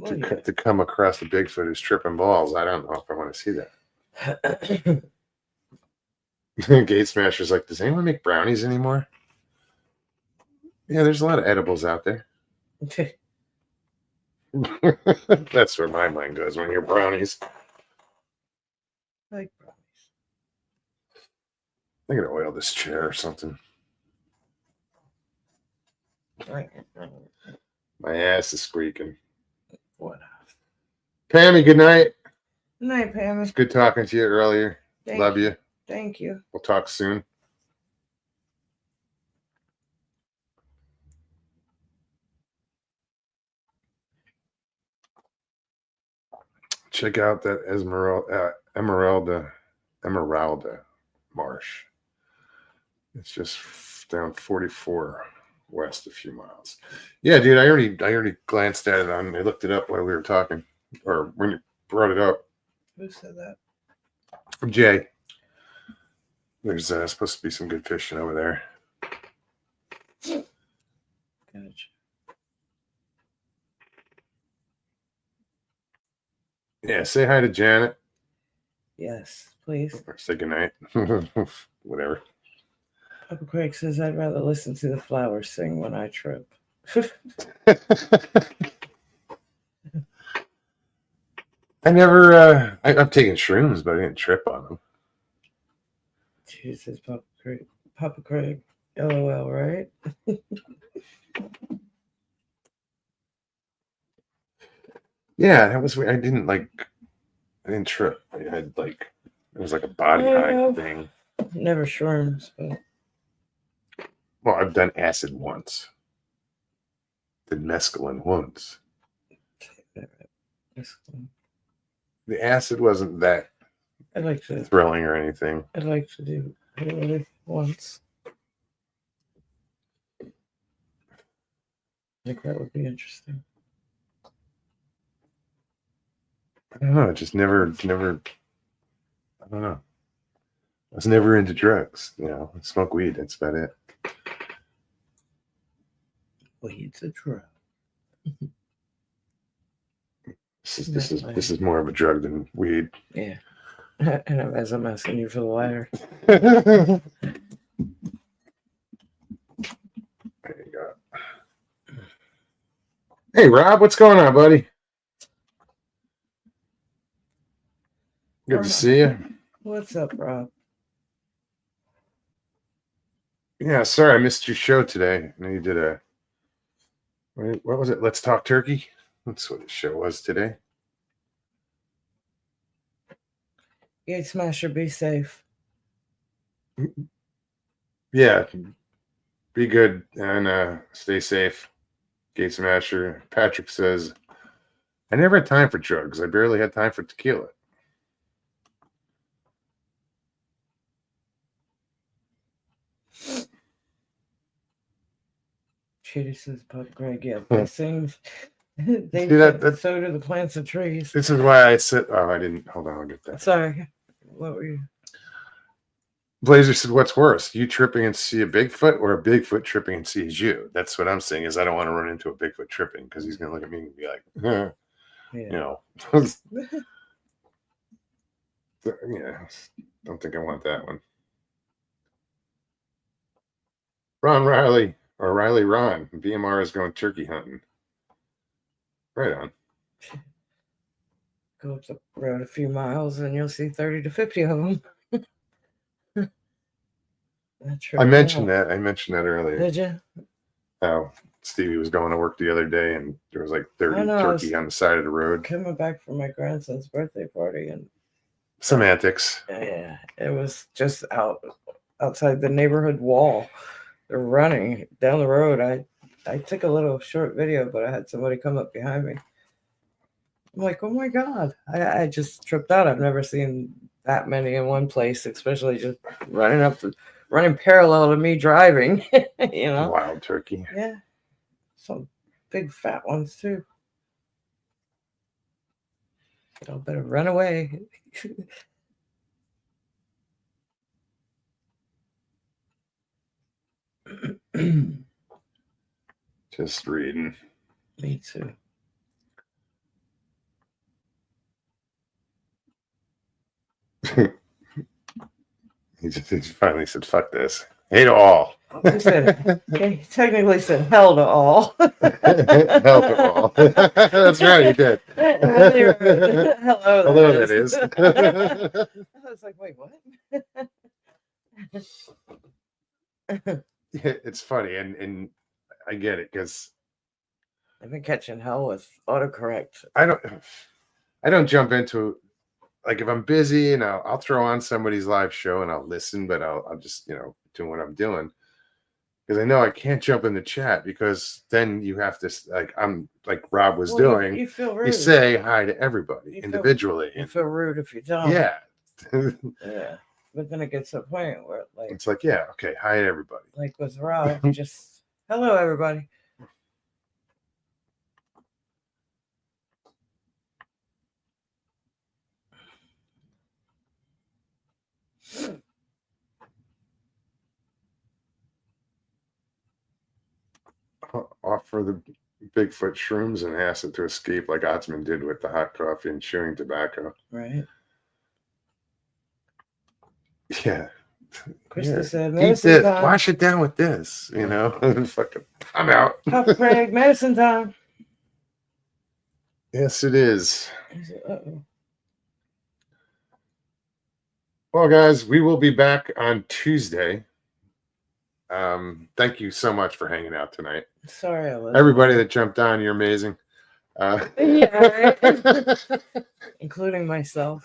to come across a Bigfoot who's tripping balls, I don't know if I want to see that. Gate Smasher's like, does anyone make brownies anymore? Yeah, there's a lot of edibles out there. That's where my mind goes when you're brownies. I like brownies. I'm gonna oil this chair or something. My ass is squeaking. What? Pammy, good night. Good night, Pammy. It's good talking to you earlier. Love you. Thank you. We'll talk soon. Check out that Emeralda Marsh. It's just down 44 west a few miles. Yeah, dude, I already glanced at it I looked it up while we were talking, or when you brought it up. Who said that? Jay. There's supposed to be some good fishing over there. Gotcha. Yeah, say hi to Janet. Yes, please. Or say goodnight. Whatever. Papa Craig says I'd rather listen to the flowers sing when I trip. I never, I've taken shrooms, but I didn't trip on them. Jesus, Papa Craig. Papa Craig. LOL, right? Yeah, that was weird. I didn't trip. I had it was like a body high thing. Never shrooms, but. Well, I've done acid once. Did mescaline once. The acid wasn't that thrilling or anything. I'd like to do it once. I think that would be interesting. I don't know. Just never. I don't know. I was never into drugs. You know, I smoke weed. That's about it. Weed's a drug. This is more of a drug than weed. Yeah. And as I'm asking you for the lighter. There you go. Hey, Rob, what's going on, buddy? Good to see you. What's up, Rob? Yeah, sorry I missed your show today. I know you did a, what was it? Let's Talk Turkey? That's what the show was today. Gate Smasher, be safe. Yeah, be good and stay safe. Gate Smasher. Patrick says, I never had time for drugs. I barely had time for tequila. Chitty says, Pop Greg, yeah, they sing. They See that? so do the plants and trees. This is why I said, oh, I didn't. Hold on, I'll get that. Sorry. What were you? Blazer said, what's worse, you tripping and see a Bigfoot or a Bigfoot tripping and sees you? That's what I'm saying is I don't want to run into a Bigfoot tripping because he's going to look at me and be like, you know. Yeah, don't think I want that one. Ron Riley or Riley Ron. BMR is going turkey hunting. Right on. Go up the road a few miles and you'll see 30 to 50 of them. I mentioned that. I mentioned that earlier. Did you? How Stevie was going to work the other day and there was like 30 turkey on the side of the road. Coming back from my grandson's birthday party and semantics. Yeah, it was just outside the neighborhood wall. They're running down the road. I took a little short video, but I had somebody come up behind me. I'm like, oh my God. I just tripped out. I've never seen that many in one place, especially just running parallel to me driving. You know? Wild turkey. Yeah. Some big fat ones too. Y'all better run away. Just reading. Me too. He finally said, fuck this. Hate all. He said, he technically said hell to all. Hell to all. That's right, he did. Hello, that is. I was like, wait, what? It's funny, and I get it because I've been catching hell with autocorrect. I don't jump into, like, if I'm busy and I'll throw on somebody's live show and I'll listen, but I'll just do what I'm doing because I know I can't jump in the chat because then you have to, like, I'm like Rob was doing. You feel rude. You say hi to everybody individually. You feel rude if you don't. Yeah. Yeah. But then it gets to a point where, like, it's like, yeah, okay, hi to everybody. Like with Rob, just hello, everybody. Offer the Bigfoot shrooms and ask it to escape like Otzman did with the hot coffee and chewing tobacco. Right. Yeah. Krista said, eat this. Wash it down with this. Fucking, I'm out. Pop Craig, medicine time. Yes, it is. Uh-oh. Well, guys, we will be back on Tuesday. Thank you so much for hanging out tonight. Sorry, I was. Everybody that jumped on, you're amazing. Yeah, right. Including myself.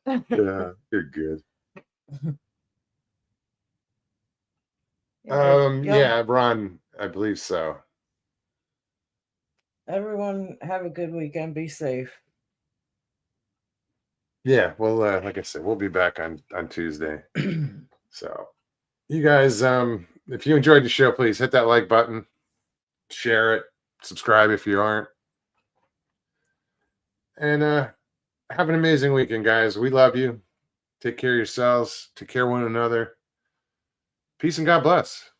Yeah, you're good. Yeah, Ron, I believe so. Everyone have a good weekend. Be safe. Yeah, well, like I said, we'll be back on Tuesday. So, you guys, if you enjoyed the show, please hit that like button, share it, subscribe if you aren't, and have an amazing weekend, guys. We love you. Take care of yourselves. Take care of one another. Peace and God bless.